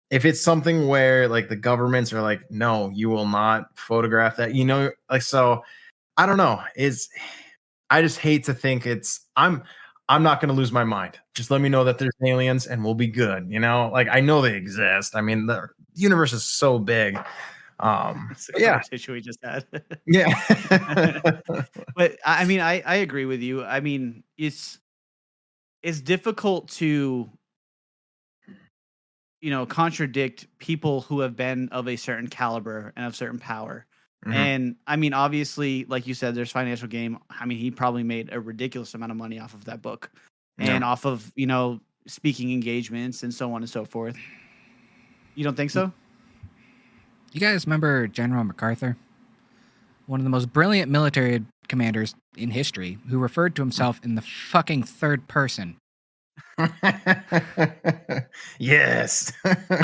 if it's something where like the governments are like, no, you will not photograph that, like, so I don't know. I just hate to think I'm not going to lose my mind. Just let me know that there's aliens and we'll be good. Like I know they exist. I mean, the universe is so big. That's the conversation we just had. Yeah. But I mean, I agree with you. I mean, it's difficult to, contradict people who have been of a certain caliber and of certain power. Mhm. And I mean, obviously, like you said, there's financial gain. I mean, he probably made a ridiculous amount of money off of that book and Yeah. off of, speaking engagements and so on and so forth. You don't think so? You guys remember General MacArthur? One of the most brilliant military commanders in history, who referred to himself in the fucking third person. Yes.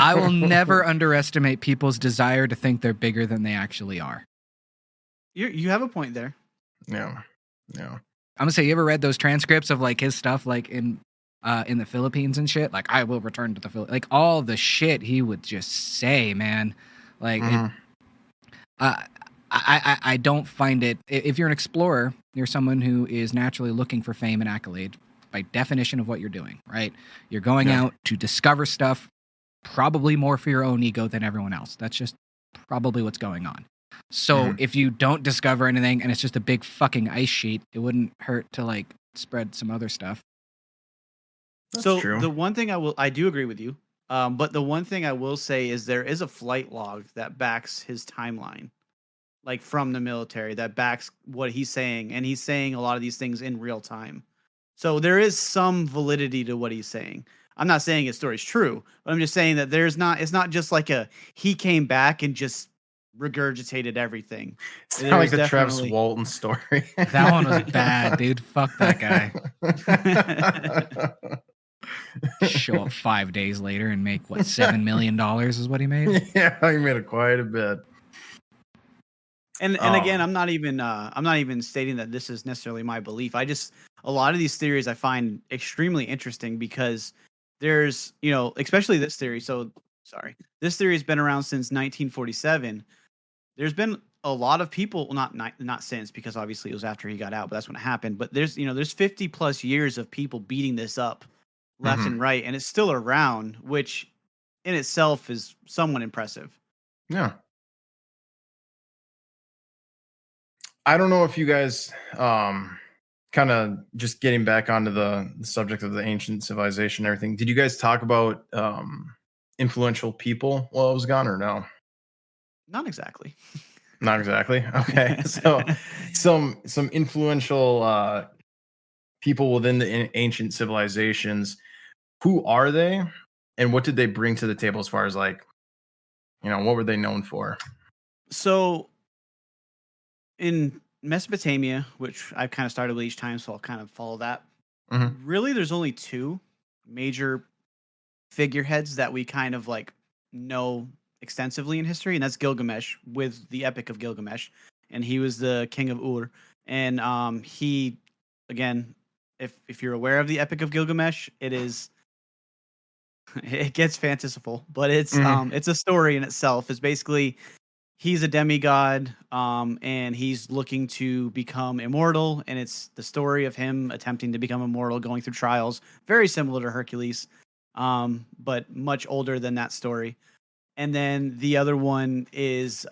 I will never underestimate people's desire to think they're bigger than they actually are. You have a point there. Yeah. I'm gonna say, you ever read those transcripts of like his stuff, like in the Philippines and shit? Like, I will return to the Philippines. Like all the shit he would just say, man. Like, I don't find it. If you're an explorer, you're someone who is naturally looking for fame and accolade by definition of what you're doing, right? You're going out to discover stuff, probably more for your own ego than everyone else. That's just probably what's going on. So if you don't discover anything and it's just a big fucking ice sheet, it wouldn't hurt to like spread some other stuff. That's true. The one thing I do agree with you. But the one thing I will say is there is a flight log that backs his timeline, like from the military, that backs what he's saying, and he's saying a lot of these things in real time. So there is some validity to what he's saying. I'm not saying his story's true, but I'm just saying that it's not just like he came back and just regurgitated everything. It's not like the Travis Walton story. That one was bad, dude. Fuck that guy. Show up 5 days later and make what, $7 million is what he made? Yeah, he made quite a bit. And again, I'm not even stating that this is necessarily my belief. A lot of these theories I find extremely interesting because there's, especially this theory. So sorry, this theory has been around since 1947. There's been a lot of people, well, not since, because obviously it was after he got out, but that's when it happened. But there's 50 plus years of people beating this up left and right, and it's still around, which in itself is somewhat impressive. Yeah. I don't know if you guys, kind of just getting back onto the subject of the ancient civilization and everything. Did you guys talk about influential people while I was gone, or no? Not exactly. Not exactly. Okay. So some influential people within the ancient civilizations. Who are they, and what did they bring to the table as far as like, what were they known for? So in Mesopotamia, which I've kind of started with each time, so I'll kind of follow that. Really, there's only two major figureheads that we kind of like know extensively in history, and that's Gilgamesh with the Epic of Gilgamesh, and he was the king of Ur. And he, again, if you're aware of the Epic of Gilgamesh, it gets fanciful, but it's a story in itself. It's basically, he's a demigod, and he's looking to become immortal, and it's the story of him attempting to become immortal, going through trials, very similar to Hercules, but much older than that story. And then the other one is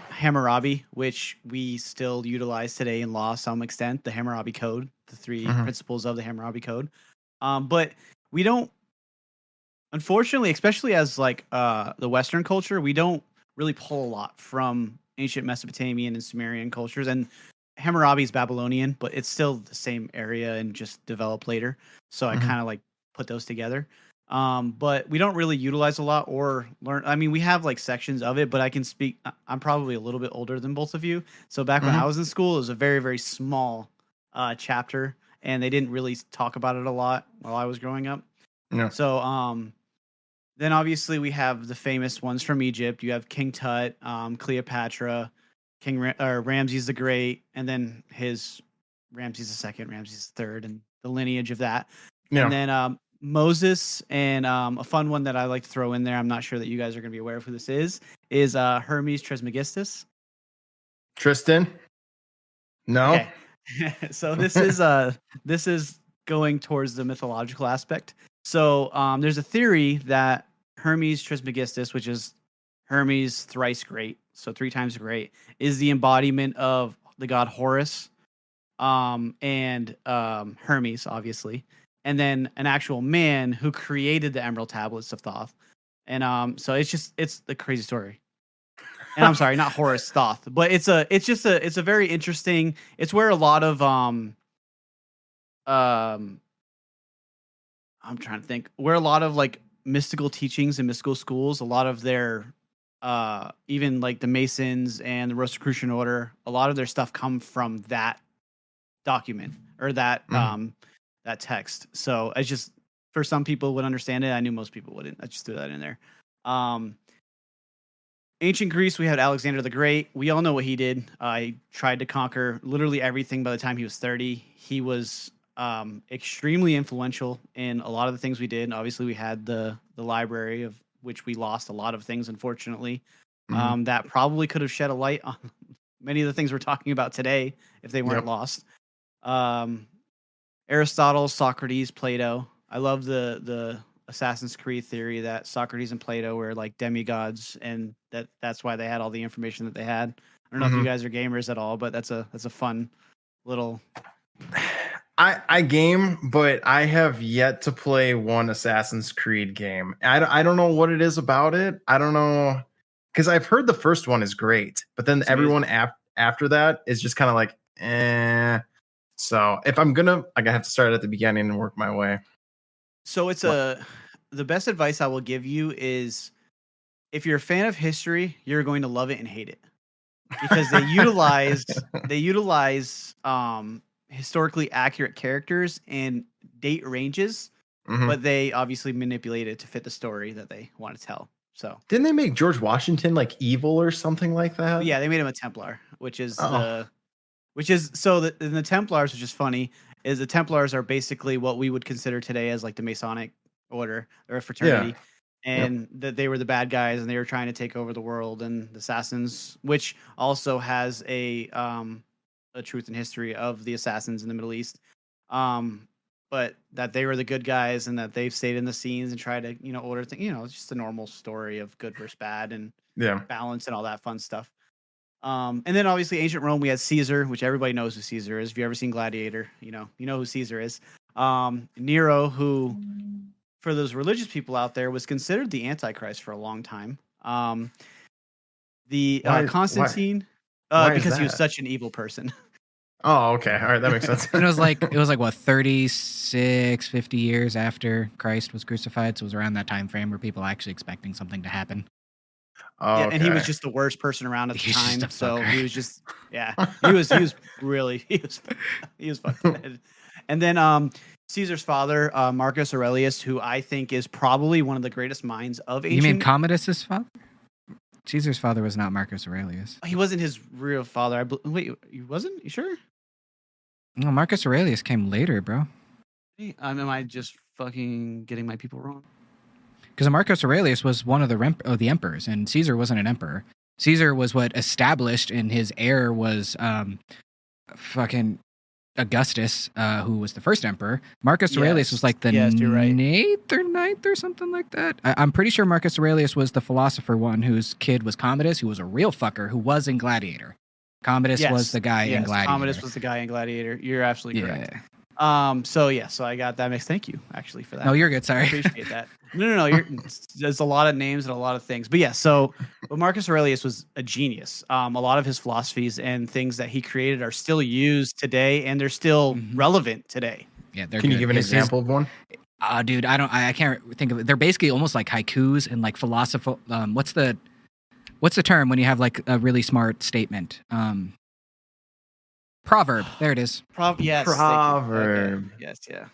Hammurabi, which we still utilize today in law to some extent, the Hammurabi Code, the three principles of the Hammurabi Code. But we don't, unfortunately, especially as like the Western culture, we don't really pull a lot from ancient Mesopotamian and Sumerian cultures. And Hammurabi is Babylonian, but it's still the same area and just developed later. So I kind of like put those together. But we don't really utilize a lot or learn. I mean, we have like sections of it, but I can speak. I'm probably a little bit older than both of you. So back when I was in school, it was a very, very small chapter, and they didn't really talk about it a lot while I was growing up. Yeah. So then obviously we have the famous ones from Egypt. You have King Tut, Cleopatra, Ramses the Great, and then his Ramses II, Ramses III, and the lineage of that. Yeah. And then Moses, and a fun one that I like to throw in there, I'm not sure that you guys are going to be aware of who this is Hermes Trismegistus. Tristan? No. Okay. So this is going towards the mythological aspect. So there's a theory that Hermes Trismegistus, which is Hermes thrice great, so 3 times great, is the embodiment of the god Horus, and Hermes, obviously, and then an actual man who created the Emerald Tablets of Thoth. And so it's the crazy story. And I'm sorry, not Horus, Thoth, but it's a very interesting. It's where a lot of I'm trying to think, where a lot of like mystical teachings and mystical schools, a lot of their even like the Masons and the Rosicrucian Order, a lot of their stuff come from that document or that that text. So it's just, for some people would understand it. I knew most people wouldn't. I just threw that in there. Ancient Greece, we had Alexander the Great. We all know what he did. He tried to conquer literally everything by the time he was 30. He was extremely influential in a lot of the things we did. Obviously, we had the library, of which we lost a lot of things, unfortunately. That probably could have shed a light on many of the things we're talking about today if they weren't lost. Aristotle, Socrates, Plato. I love the Assassin's Creed theory that Socrates and Plato were like demigods, and that's why they had all the information that they had. I don't know if you guys are gamers at all, but that's a fun little. I game, but I have yet to play one Assassin's Creed game. I don't know what it is about it. I don't know, because I've heard the first one is great, but then everyone after that is just kind of like, eh. So if I'm gonna, I have to start at the beginning and work my way. So it's the best advice I will give you is, if you're a fan of history, you're going to love it and hate it, because they utilize historically accurate characters and date ranges, but they obviously manipulate it to fit the story that they want to tell. So didn't they make George Washington like evil or something like that? Yeah, they made him a Templar, which is the Templars, which is funny, is the Templars are basically what we would consider today as like the Masonic order or a fraternity. And that they were the bad guys and they were trying to take over the world, and the Assassins, which also has a truth and history of the assassins in the Middle East. But that they were the good guys and that they've stayed in the scenes and tried to, order things, it's just a normal story of good versus bad and balance and all that fun stuff. And then obviously ancient Rome, we had Caesar, which everybody knows who Caesar is. If you've ever seen Gladiator, you know who Caesar is. Nero, who for those religious people out there was considered the Antichrist for a long time. Constantine, because he was such an evil person. Oh, okay. All right. That makes sense. And it was like what, 36, 50 years after Christ was crucified. So it was around that time frame where people actually expecting something to happen. Oh, yeah, and he was just the worst person around at the time. So he was just, he was really, he was fucking. And then Caesar's father, Marcus Aurelius, who I think is probably one of the greatest minds of ancient. You mean Commodus's father? Caesar's father was not Marcus Aurelius. He wasn't his real father. Wait, he wasn't? You sure? No, Marcus Aurelius came later, bro. Am I just fucking getting my people wrong? Because Marcus Aurelius was one of the emperors, and Caesar wasn't an emperor. Caesar was what established, and his heir was fucking Augustus, who was the first emperor. Marcus Aurelius was like the 8th or 9th or something like that. I'm pretty sure Marcus Aurelius was the philosopher one whose kid was Commodus, who was a real fucker, who was in Gladiator. Commodus was the guy in Gladiator. Commodus was the guy in Gladiator. You're absolutely correct. So I got that mixed. Thank you, actually, for that. No, you're good. Sorry. I appreciate that. No. There's a lot of names and a lot of things. But but Marcus Aurelius was a genius. A lot of his philosophies and things that he created are still used today, and they're still relevant today. Yeah, they're Can you give an example of one? Dude, I can't think of it. They're basically almost like haikus and like philosophical. What's the term when you have like a really smart statement? Proverb. There it is. Yes. thank you. Proverb. Okay. Yes. Yeah.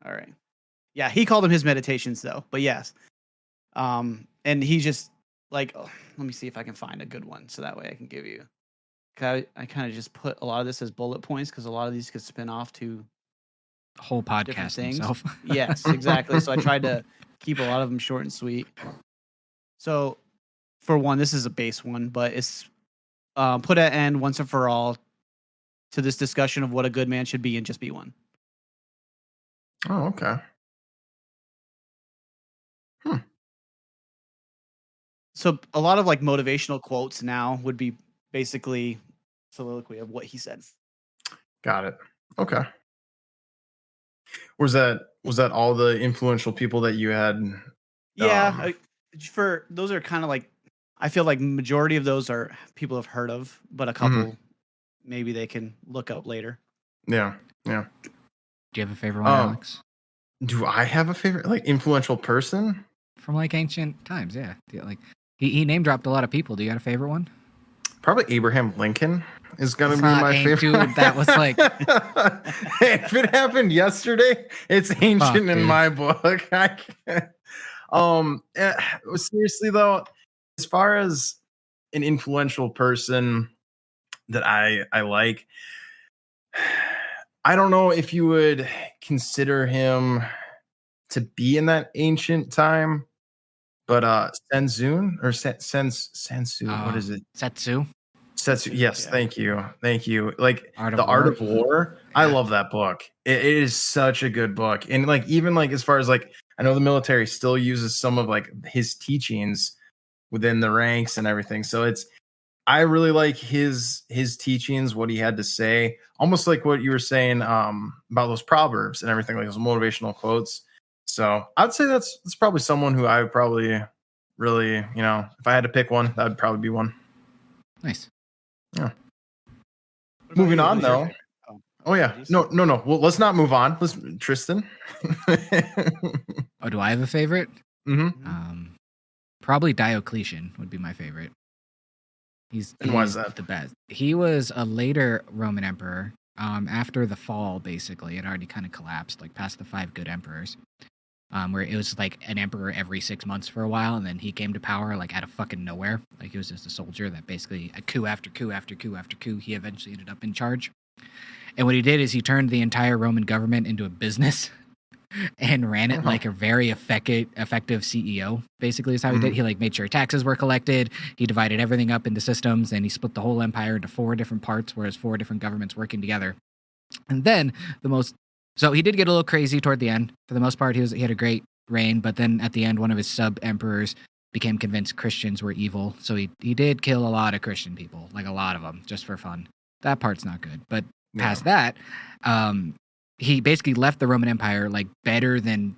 All right. Yeah, he called them his meditations though, but yes. And he just like, let me see if I can find a good one so that way I can give you. I kind of just put a lot of this as bullet points because a lot of these could spin off to whole different podcast things. himself. Yes, exactly. So I tried to keep a lot of them short and sweet. So for one, this is a base one, but it's put an end once and for all to this discussion of what a good man should be and just be one. Oh, okay. So a lot of like motivational quotes now would be basically soliloquy of what he said. Got it. Okay. Was that all the influential people that you had? Yeah, for those are kind of like, I feel like majority of those are people have heard of, but a couple maybe they can look up later. Yeah. Do you have a favorite one, Alex? Do I have a favorite like influential person from like ancient times? Yeah, like he name dropped a lot of people. Do you got a favorite one? Probably Abraham Lincoln is gonna be my favorite. Dude, that was like if it happened yesterday, it's ancient in my book. I can't. Seriously though, as far as an influential person that I like, I don't know if you would consider him to be in that ancient time, but Senzu or Sensu, what is it? Setsu. Yes, yeah. Thank you. Like Art of War. I love that book. It is such a good book, and like even like as far as like I know the military still uses some of like his teachings within the ranks and everything. So I really like his teachings, what he had to say, almost like what you were saying about those proverbs and everything, like those motivational quotes. So I'd say that's probably someone who I would probably really, if I had to pick one, that would probably be one. Nice. Yeah. Moving on though. Oh yeah. No. Well, let's not move on. Tristan. Oh, do I have a favorite? Mm-hmm. Probably Diocletian would be my favorite. He's why is that the best? He was a later Roman emperor. After the fall, basically, it already kind of collapsed, like past the 5 good emperors. Where it was like an emperor every 6 months for a while, and then he came to power like out of fucking nowhere. Like he was just a soldier that basically a coup after coup after coup after coup, he eventually ended up in charge. And what he did is he turned the entire Roman government into a business and ran it like a very effective CEO. Basically, is how he did. He like made sure taxes were collected. He divided everything up into systems, and he split the whole empire into 4 different parts, whereas 4 different governments working together. And then so he did get a little crazy toward the end. For the most part, he had a great reign, but then at the end, one of his sub-emperors became convinced Christians were evil. So he did kill a lot of Christian people, like a lot of them, just for fun. That part's not good. But past that, he basically left the Roman Empire like better than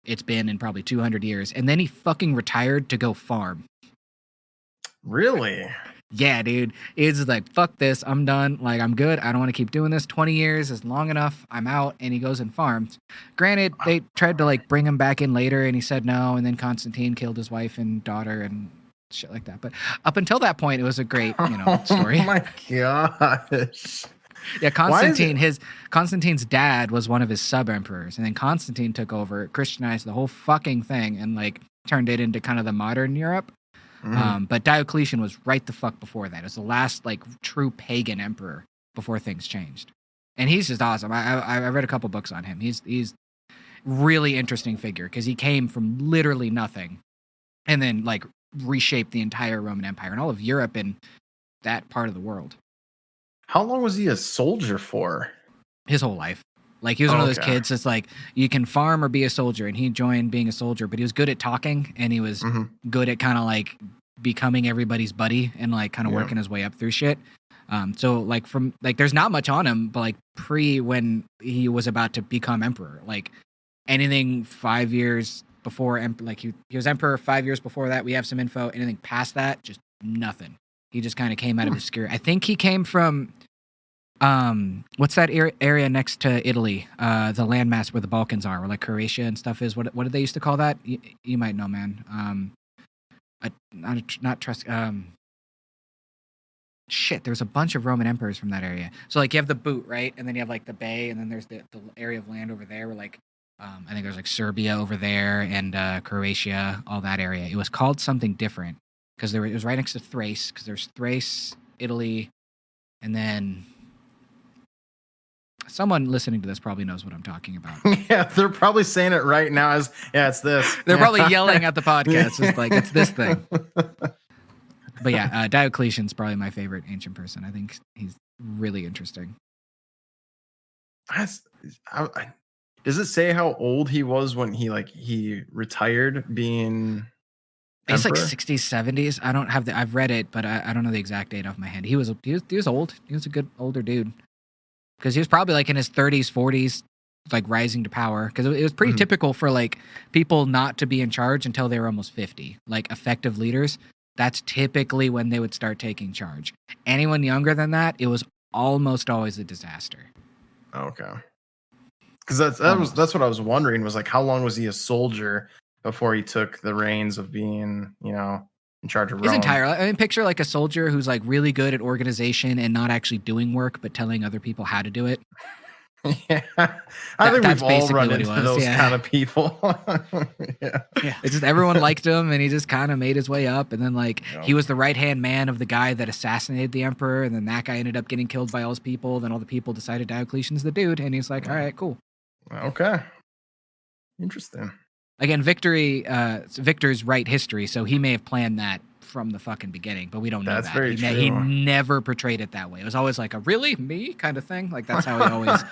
it's been in probably 200 years. And then he fucking retired to go farm. Really? Yeah, dude. It's like, fuck this. I'm done. Like, I'm good. I don't want to keep doing this. 20 years is long enough. I'm out. And he goes and farms. Granted, they tried to like bring him back in later and he said no. And then Constantine killed his wife and daughter and shit like that. But up until that point, it was a great, story. Oh my gosh. Yeah, Constantine's dad was one of his sub-emperors. And then Constantine took over, Christianized the whole fucking thing and like turned it into kind of the modern Europe. But Diocletian was right the fuck before that. It was the last like true pagan emperor before things changed, and he's just awesome. I read a couple books on him. He's really interesting figure because he came from literally nothing, and then like reshaped the entire Roman Empire and all of Europe and that part of the world. How long was he a soldier for? His whole life. Like, he was one of those kids that's like, you can farm or be a soldier, and he joined being a soldier, but he was good at talking, and he was good at kind of, like, becoming everybody's buddy and, like, kind of working his way up through shit. So, like, from, like, there's not much on him, but, like, when he was about to become emperor, like, anything 5 years before, like, he was emperor 5 years before that, we have some info. Anything past that, just nothing. He just kind of came out of obscurity. I think he came from What's that area next to Italy? The landmass where the Balkans are, where like Croatia and stuff is. What did they used to call that? You might know, man. Not trust. Shit, there's a bunch of Roman emperors from that area. So like you have the boot, right, and then you have like the bay, and then there's the area of land over there where like I think there's like Serbia over there and Croatia, all that area. It was called something different because it was right next to Thrace, because there's Thrace, Italy, and then someone listening to this probably knows what I'm talking about. Yeah, they're probably saying it right now as, yeah, it's this. They're probably yelling at the podcast. It's like, it's this thing. But yeah, Diocletian's probably my favorite ancient person. I think he's really interesting. Does it say how old he was when he retired being It's emperor? like 60s, 70s. I don't have I've read it, but I don't know the exact date off my head. He was old. He was a good older dude. Because he was probably like in his 30s, 40s, like rising to power. Because it was pretty typical for like people not to be in charge until they were almost 50. Like effective leaders, that's typically when they would start taking charge. Anyone younger than that, it was almost always a disaster. Okay. Because that's what I was wondering, was like, how long was he a soldier before he took the reins of being, in charge of Rome? His entire, I mean, picture like a soldier who's like really good at organization and not actually doing work, but telling other people how to do it. Yeah, I think we've all run into those yeah. kind of people. Yeah, it's just everyone liked him, and he just kind of made his way up. And then like he was the right hand man of the guy that assassinated the emperor, and then that guy ended up getting killed by all his people. Then all the people decided Diocletian's the dude, and he's like, all right, cool. Okay, interesting. Again, Victor's right history, so he may have planned that from the fucking beginning, but we don't know That's that. very true. He never portrayed it that way. It was always like a really me kind of thing. Like that's how he always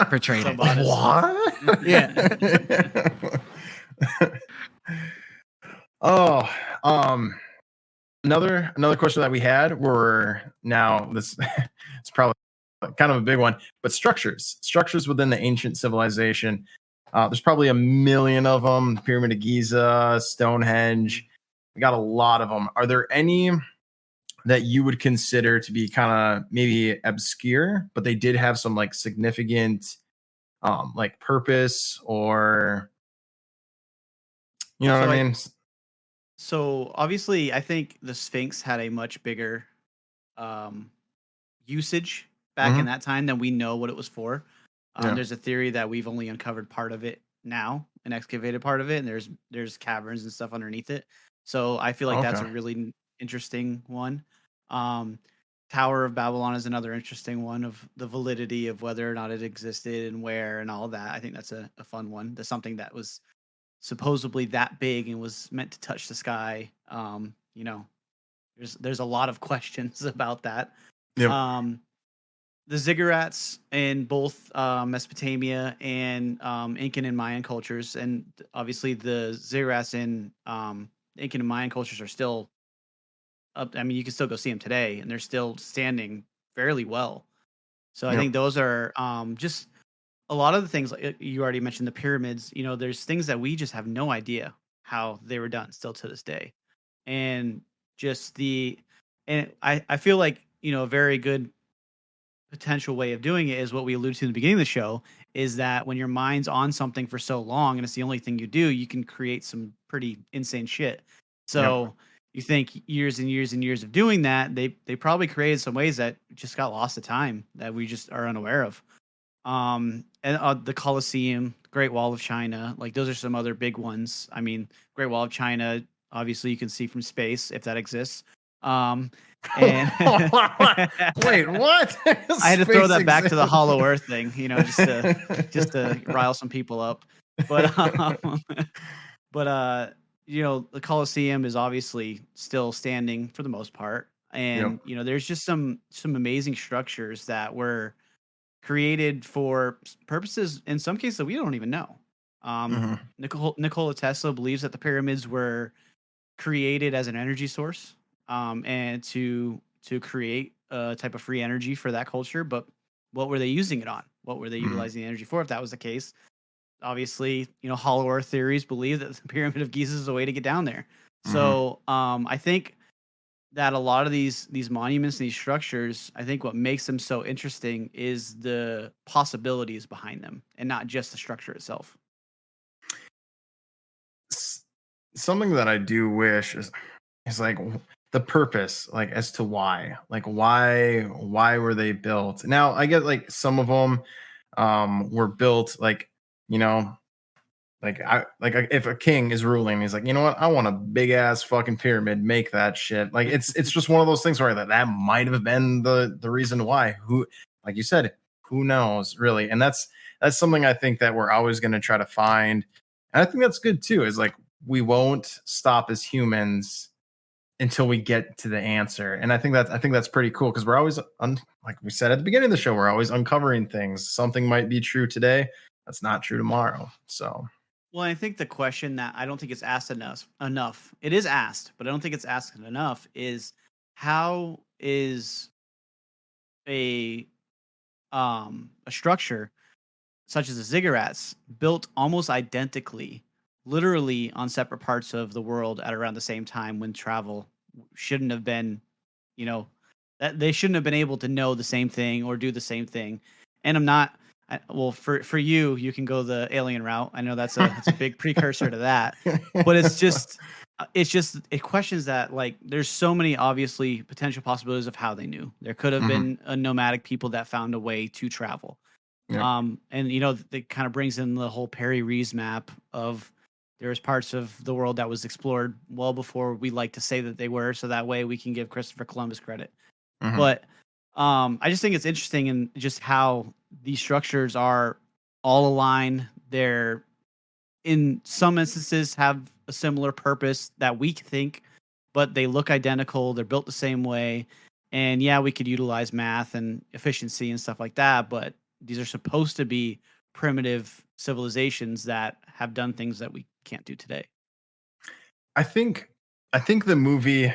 portrayed it. What? Yeah. Another question that we had were, now this it's probably kind of a big one, but structures within the ancient civilization. There's probably a million of them. Pyramid of Giza, Stonehenge. We got a lot of them. Are there any that you would consider to be kind of maybe obscure, but they did have some like significant like purpose, or what I mean? So obviously, I think the Sphinx had a much bigger usage back in that time than we know what it was for. There's a theory that we've only uncovered part of it now and excavated part of it, and there's caverns and stuff underneath it. So I feel like that's a really interesting one. Tower of Babylon is another interesting one, of the validity of whether or not it existed and where and all that. I think that's a fun one. That's something that was supposedly that big and was meant to touch the sky. There's a lot of questions about that. Yep. The ziggurats in both Mesopotamia and Incan and Mayan cultures, and obviously the ziggurats in Incan and Mayan cultures are still up. I mean, you can still go see them today, and they're still standing fairly well. So I think those are just a lot of the things, like you already mentioned, the pyramids. There's things that we just have no idea how they were done still to this day, and just I feel like a very good potential way of doing it is what we alluded to in the beginning of the show, is that when your mind's on something for so long and it's the only thing you do, you can create some pretty insane shit. So you think years and years and years of doing that, they probably created some ways that just got lost to time that we just are unaware of. And the Colosseum, Great Wall of China, like those are some other big ones. I mean, Great Wall of China, obviously you can see from space if that exists. And wait, what? I had to throw that back to the Hollow Earth thing, just to rile some people up. But the Colosseum is obviously still standing for the most part, and there's just some amazing structures that were created for purposes in some cases that we don't even know. Nikola Tesla believes that the pyramids were created as an energy source, and to create a type of free energy for that culture. But what were they using it on? What were they utilizing the energy for? If that was the case, obviously, Hollow Earth theories believe that the Pyramid of Giza is a way to get down there. So I think that a lot of these monuments and these structures, I think what makes them so interesting is the possibilities behind them, and not just the structure itself. Something that I do wish is like the purpose, like as to why, like why were they built? Now I get like some of them were built like, you know, if a king is ruling, he's like, you know what, I want a big ass fucking pyramid, make that shit. Like it's just one of those things where that might have been the reason why. Who, like you said, who knows really? And that's something I think that we're always going to try to find, and I think that's good too. Is like we won't stop as humans until we get to the answer, and I think that's pretty cool because we're always like we said at the beginning of the show, we're always uncovering things. Something might be true today that's not true tomorrow. So. Well, I think the question that I don't think it's asked enough. It is asked, but I don't think it's asked enough is how is a structure such as the ziggurats built almost identically, literally on separate parts of the world at around the same time when travel shouldn't have been, that they shouldn't have been able to know the same thing or do the same thing. And I'm not. Well, for you can go the alien route. I know that's a big precursor to that, but it questions that, like, there's so many obviously potential possibilities of how they knew. There could have been a nomadic people that found a way to travel. Yeah. And it kind of brings in the whole Perry Rees map of there's parts of the world that was explored well before we like to say that they were, so that way we can give Christopher Columbus credit. But I just think it's interesting in just how these structures are all aligned. They're, in some instances, have a similar purpose that we think, but they look identical. They're built the same way. And yeah, we could utilize math and efficiency and stuff like that, but these are supposed to be primitive civilizations that have done things that we can't do today. I think the movie,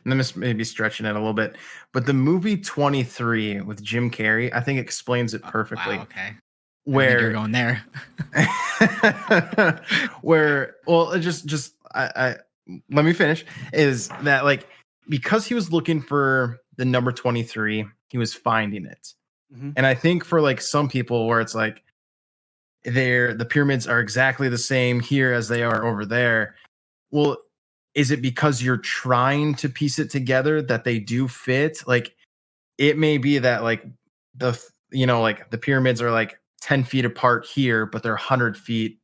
and this may be stretching it a little bit, but the movie 23 with Jim Carrey, I think explains it perfectly. Wow, okay. Where you're going there. I let me finish. Is that like because he was looking for the number 23, he was finding it. And I think for like some people where it's like the pyramids are exactly the same here as they are over there. Well, is it because you're trying to piece it together that they do fit? Like, it may be that like the pyramids are like 10 feet apart here, but they're 100 feet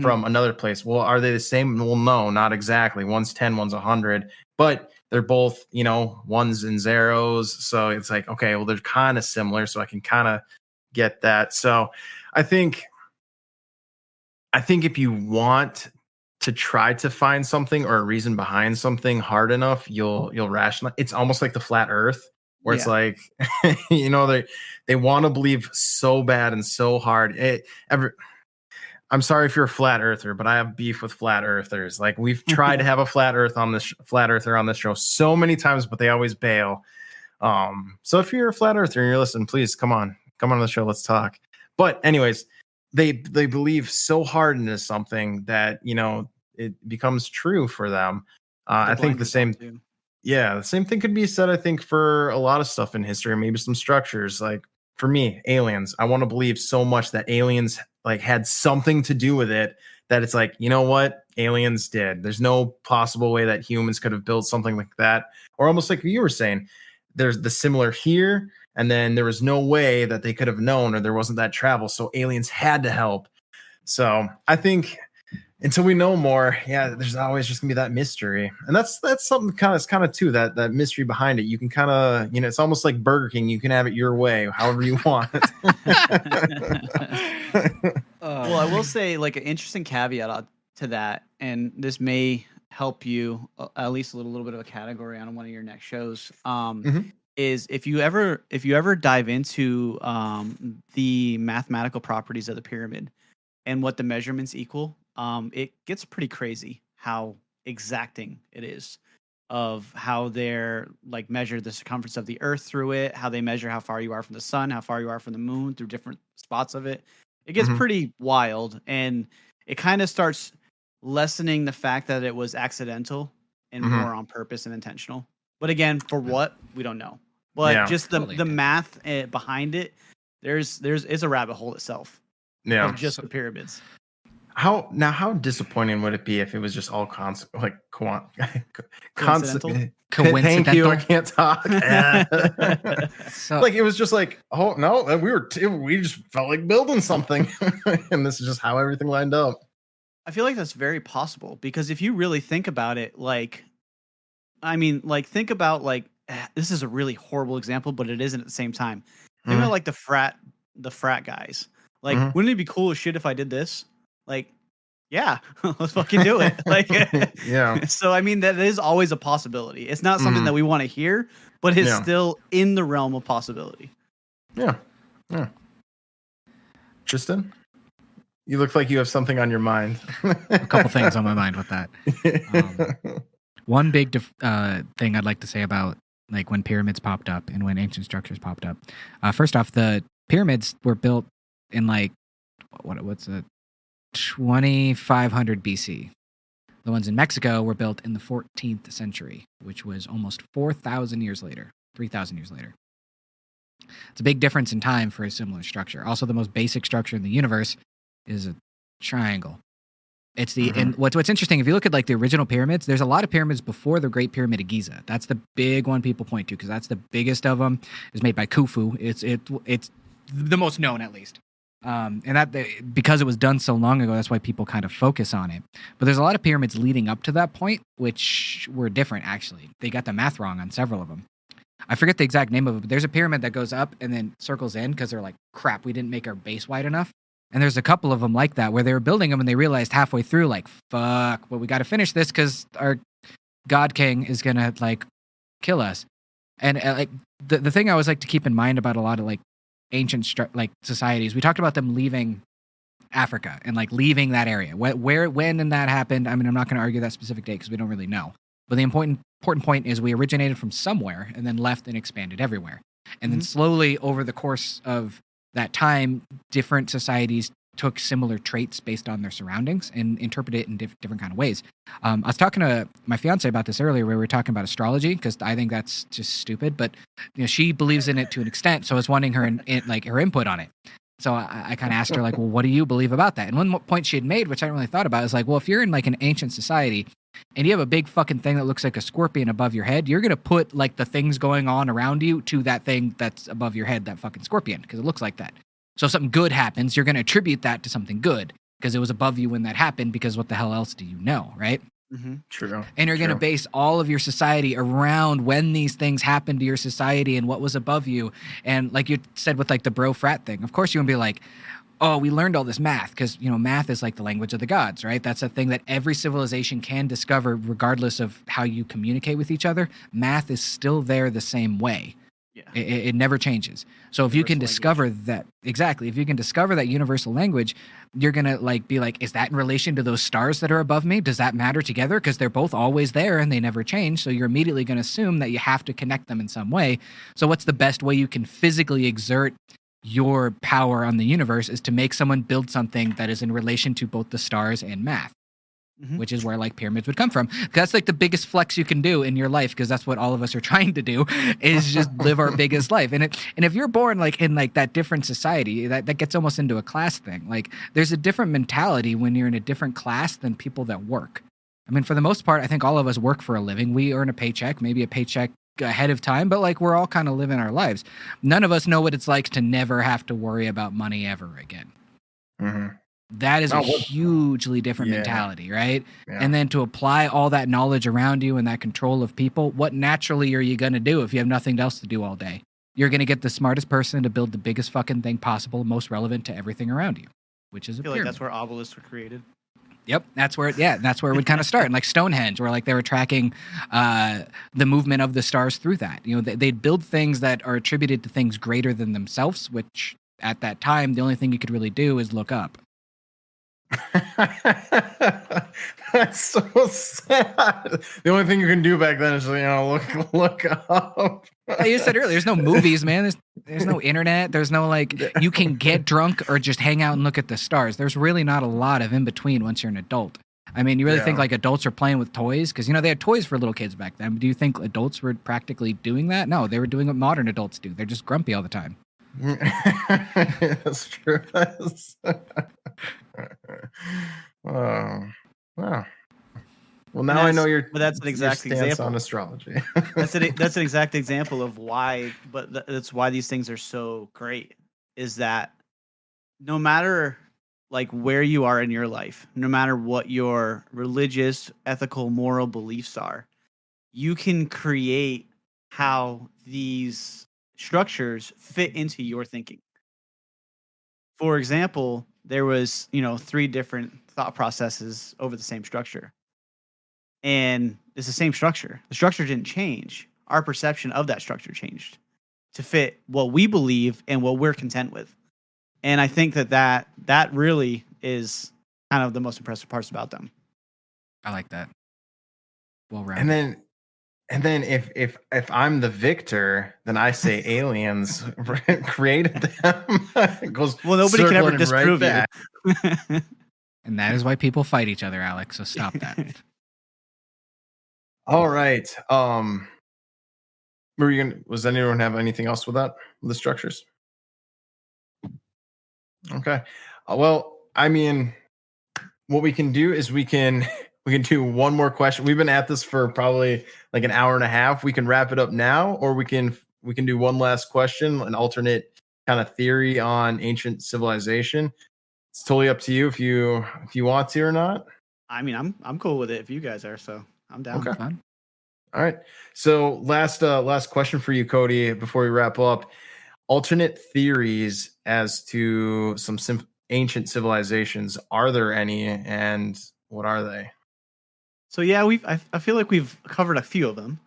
from another place. Well, are they the same? Well, no, not exactly. One's 10, one's 100, but they're both, ones and zeros. So it's like, okay, well, they're kind of similar. So I can kind of get that. So I think if you want to try to find something or a reason behind something hard enough, you'll rationalize. It's almost like the flat earth where it's like, they want to believe so bad and so hard. I'm sorry if you're a flat earther, but I have beef with flat earthers. Like, we've tried to have a flat earther on this show so many times, but they always bail. So if you're a flat earther and you're listening, please come on the show. Let's talk. But anyways, they believe so hard into something that, it becomes true for them. I think the same thing could be said, I think, for a lot of stuff in history, maybe some structures. Like, for me, aliens, I want to believe so much that aliens like had something to do with it, that it's like, you know what? Aliens did. There's no possible way that humans could have built something like that. Or almost like you were saying, there's the similar here, and then there was no way that they could have known, or there wasn't that travel. So aliens had to help. So I think until we know more, there's always just gonna be that mystery, and that's something kind of too, that mystery behind it. You can kind of, it's almost like Burger King. You can have it your way, however you want. Well, I will say, like, an interesting caveat to that, and this may help you at least a little bit of a category on one of your next shows. Is if you ever dive into the mathematical properties of the pyramid and what the measurements equal. It gets pretty crazy how exacting it is, of how they're like measure the circumference of the earth through it, how they measure how far you are from the sun, how far you are from the moon through different spots of it. It gets pretty wild, and it kind of starts lessening the fact that it was accidental and Mhm. more on purpose and intentional. But again, for what, we don't know. But Yeah. just the Totally. math behind it, it's a rabbit hole itself Yeah. of just the pyramids. How disappointing would it be if it was just all Coincidental? Thank you. I Coincidental? can't talk. So Like it was just like, oh no, we just felt like building something, and this is just how everything lined up. I feel like that's very possible because if you really think about it, like, I mean, like, think about like this is a really horrible example, but it isn't at the same time. Think about like the frat guys. Like, Mhm. wouldn't it be cool as shit if I did this? Like, yeah, let's fucking do it. Like, Yeah. so I mean, that is always a possibility. It's not something Mhm. that we want to hear, but it's Yeah. still in the realm of possibility. Yeah. Tristan, you look like you have something on your mind. a couple things on my mind with that. One big thing I'd like to say about like when pyramids popped up and when ancient structures popped up. First off, the pyramids were built in like what's it, 2500 BC. The ones in Mexico were built in the 14th century, which was almost 4,000 years later, 3,000 years later. It's a big difference in time for a similar structure. Also, the most basic structure in the universe is a triangle. It's the and what's interesting, if you look at like the original pyramids, there's a lot of pyramids before the Great Pyramid of Giza. That's the big one people point to because that's the biggest of them. It's made by Khufu. It's the most known, at least. And that because it was done so long ago, that's why people kind of focus on it. But there's a lot of pyramids leading up to that point, which were different. Actually, they got the math wrong on several of them. I forget the exact name of it, but there's a pyramid that goes up and then circles in because they're like, crap, we didn't make our base wide enough. And there's a couple of them like that where they were building them and they realized halfway through, like, fuck, well, we got to finish this because our God King is going to, like, kill us. And, like, the thing I always like to keep in mind about a lot of, like, ancient, societies, we talked about them leaving Africa and, like, leaving that area. When and that happened, I mean, I'm not going to argue that specific date because we don't really know. But the important point is we originated from somewhere and then left and expanded everywhere. And then slowly over the course of that time, different societies took similar traits based on their surroundings and interpreted it in different kind of ways. I was talking to my fiance about this earlier where we were talking about astrology because I think that's just stupid, but you know, she believes in it to an extent. So I was wanting her her input on it. So I kind of asked her like, well, what do you believe about that? And one point she had made, which I hadn't really thought about, is like, well, if you're in like an ancient society and you have a big fucking thing that looks like a scorpion above your head, you're going to put like the things going on around you to that thing that's above your head, that fucking scorpion, because it looks like that. So if something good happens, you're going to attribute that to something good because it was above you when that happened, because what the hell else do you know, right? True. And you're going to base all of your society around when these things happened to your society and what was above you. And like you said with like the bro frat thing, of course you're going to be like, oh, we learned all this math because, you know, math is like the language of the gods, right? That's a thing that every civilization can discover regardless of how you communicate with each other. Math is still there the same way. Yeah. It never changes. So if you can discover that, exactly, if you can discover that universal language, you're going to like be like, is that in relation to those stars that are above me? Does that matter together? Because they're both always there and they never change. So you're immediately going to assume that you have to connect them in some way. So what's the best way you can physically exert your power on the universe is to make someone build something that is in relation to both the stars and math. Which is where like pyramids would come from. That's like the biggest flex you can do in your life, because that's what all of us are trying to do, is just live our biggest life. And if you're born like in like that different society, that gets almost into a class thing. Like there's a different mentality when you're in a different class than people that work. I mean, for the most part, I think all of us work for a living. We earn a paycheck, maybe a paycheck ahead of time, but like we're all kind of living our lives. None of us know what it's like to never have to worry about money ever again. That is a hugely different mentality, right? Yeah. And then to apply all that knowledge around you and that control of people, what naturally are you going to do if you have nothing else to do all day? You're going to get the smartest person to build the biggest fucking thing possible, most relevant to everything around you, which is a pyramid. Like that's where obelisks were created. Yep, that's where it would kind of start. And like Stonehenge, where like they were tracking the movement of the stars through that. You know, they'd build things that are attributed to things greater than themselves, which at that time, the only thing you could really do is look up. That's so sad. The only thing you can do back then is, you know, look up. Like you said earlier, there's no movies, man. There's no internet. There's no like you can get drunk or just hang out and look at the stars. There's really not a lot of in between once you're an adult. I mean, you really think Yeah. like adults are playing with toys? Because, they had toys for little kids back then. Do you think adults were practically doing that? No, they were doing what modern adults do. They're just grumpy all the time. That's true. Oh, wow. Well, now I know your that's an exact stance example on astrology. that's an exact example of why, but that's why these things are so great, is that no matter like where you are in your life, no matter what your religious, ethical, moral beliefs are, you can create how these structures fit into your thinking. For example, there was, 3 different thought processes over the same structure. And it's the same structure. The structure didn't change. Our perception of that structure changed to fit what we believe and what we're content with. And I think that really is kind of the most impressive parts about them. I like that. Well And rounded. then if I'm the victor, then I say aliens created them. It goes Well, nobody can ever circling disprove right you. back. And that is why people fight each other, Alex. So stop that. All right. Was anyone have anything else with that? With the structures? Okay. Well, I mean, what we can do is we can do one more question. We've been at this for probably like an hour and a half. We can wrap it up now, or we can do one last question, an alternate kind of theory on ancient civilization. It's totally up to you if you want to or not. I mean, I'm cool with it if you guys are, so I'm down. Okay. Fun. All right. So last question for you, Cody, before we wrap up. Alternate theories as to some ancient civilizations. Are there any, and what are they? So yeah, I feel like we've covered a few of them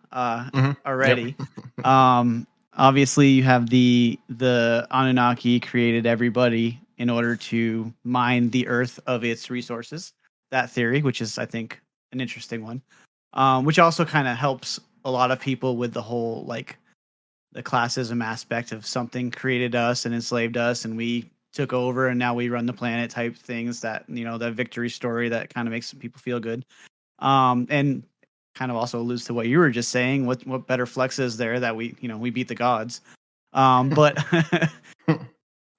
already. Yep. Obviously, you have the Anunnaki created everybody in order to mine the earth of its resources. That theory, which is I think an interesting one, which also kind of helps a lot of people with the whole like the classism aspect of something created us and enslaved us and we took over and now we run the planet type things, that that victory story that kind of makes people feel good. And kind of also alludes to what you were just saying. What better flex is there that we beat the gods? But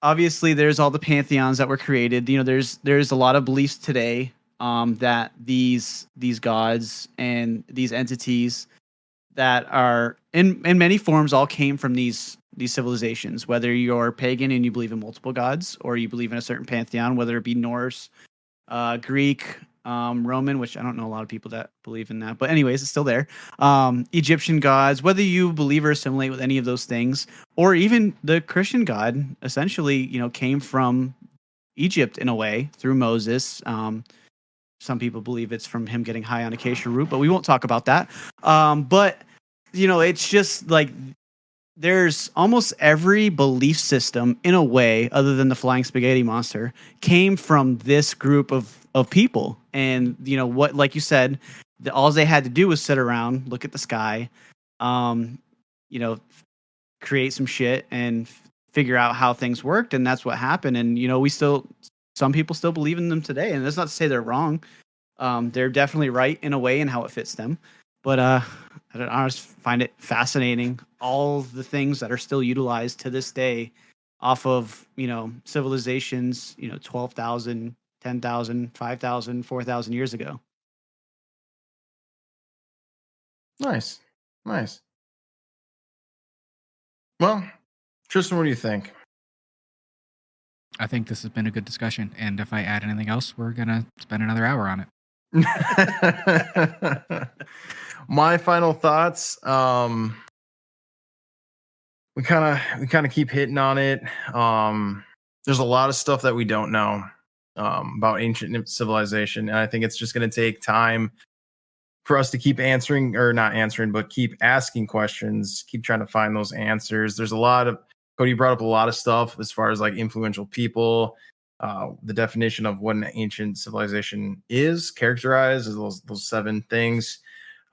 obviously there's all the pantheons that were created. There's a lot of beliefs today that these gods and these entities that are in many forms all came from these civilizations, whether you're pagan and you believe in multiple gods or you believe in a certain pantheon, whether it be Norse, Greek, Roman, which I don't know a lot of people that believe in that, but anyways, it's still there. Egyptian gods, whether you believe or assimilate with any of those things, or even the Christian God, essentially, came from Egypt in a way through Moses. Some people believe it's from him getting high on acacia root, but we won't talk about that. But it's just like there's almost every belief system in a way, other than the flying spaghetti monster, came from this group of people. And what, like you said, all they had to do was sit around, look at the sky, create some shit and figure out how things worked, and that's what happened. And some people still believe in them today, and that's not to say they're wrong. They're definitely right in a way in how it fits them, but I just find it fascinating, all the things that are still utilized to this day off of civilizations 12,000, 10,000, 5,000, 4,000 years ago. Nice. Well, Tristan, what do you think? I think this has been a good discussion. And if I add anything else, we're going to spend another hour on it. My final thoughts. We kind of keep hitting on it. There's a lot of stuff that we don't know about ancient civilization, and I think it's just going to take time for us to keep answering, or not answering, but keep asking questions, keep trying to find those answers. There's a lot of, Cody brought up a lot of stuff as far as like influential people, the definition of what an ancient civilization is, characterized as those 7 things.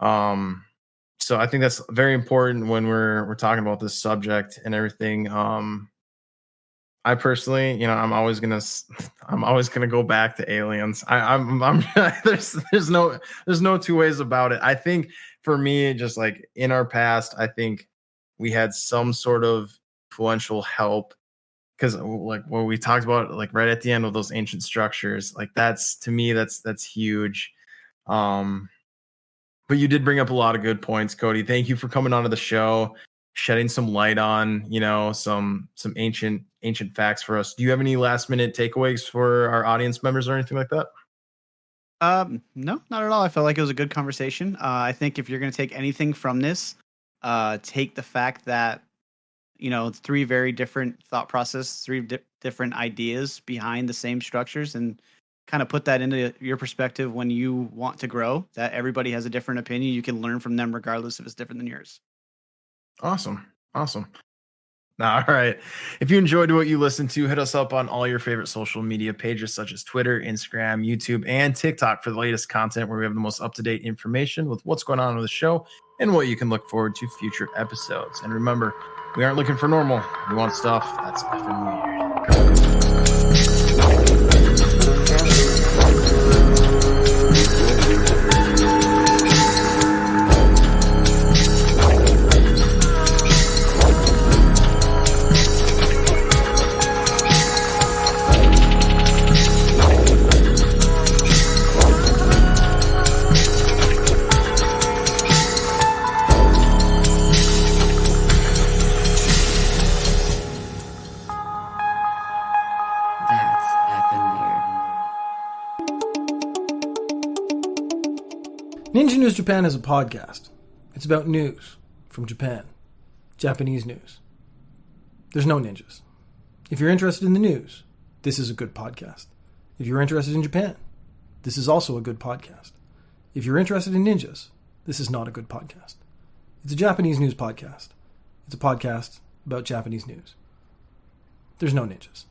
So I think that's very important when we're talking about this subject and everything. I personally, I'm always gonna go back to Aliens. I'm there's no two ways about it. I think for me, just like in our past, I think we had some sort of influential help because like what we talked about, like right at the end of those ancient structures, like that's to me that's huge. But you did bring up a lot of good points, Cody. Thank you for coming onto the show, shedding some light on, some ancient facts for us. Do you have any last minute takeaways for our audience members or anything like that? No, not at all. I felt like it was a good conversation. I think if you're going to take anything from this, take the fact that, it's three very different thought process, three different ideas behind the same structures, and kind of put that into your perspective when you want to grow, that everybody has a different opinion. You can learn from them regardless if it's different than yours. Awesome. All right. If you enjoyed what you listened to, hit us up on all your favorite social media pages such as Twitter, Instagram, YouTube, and TikTok for the latest content where we have the most up-to-date information with what's going on with the show and what you can look forward to future episodes. And remember, we aren't looking for normal. We want stuff that's effing weird. Ninja News Japan is a podcast. It's about news from Japan. Japanese news. There's no ninjas. If you're interested in the news, this is a good podcast. If you're interested in Japan, this is also a good podcast. If you're interested in ninjas, this is not a good podcast. It's a Japanese news podcast. It's a podcast about Japanese news. There's no ninjas.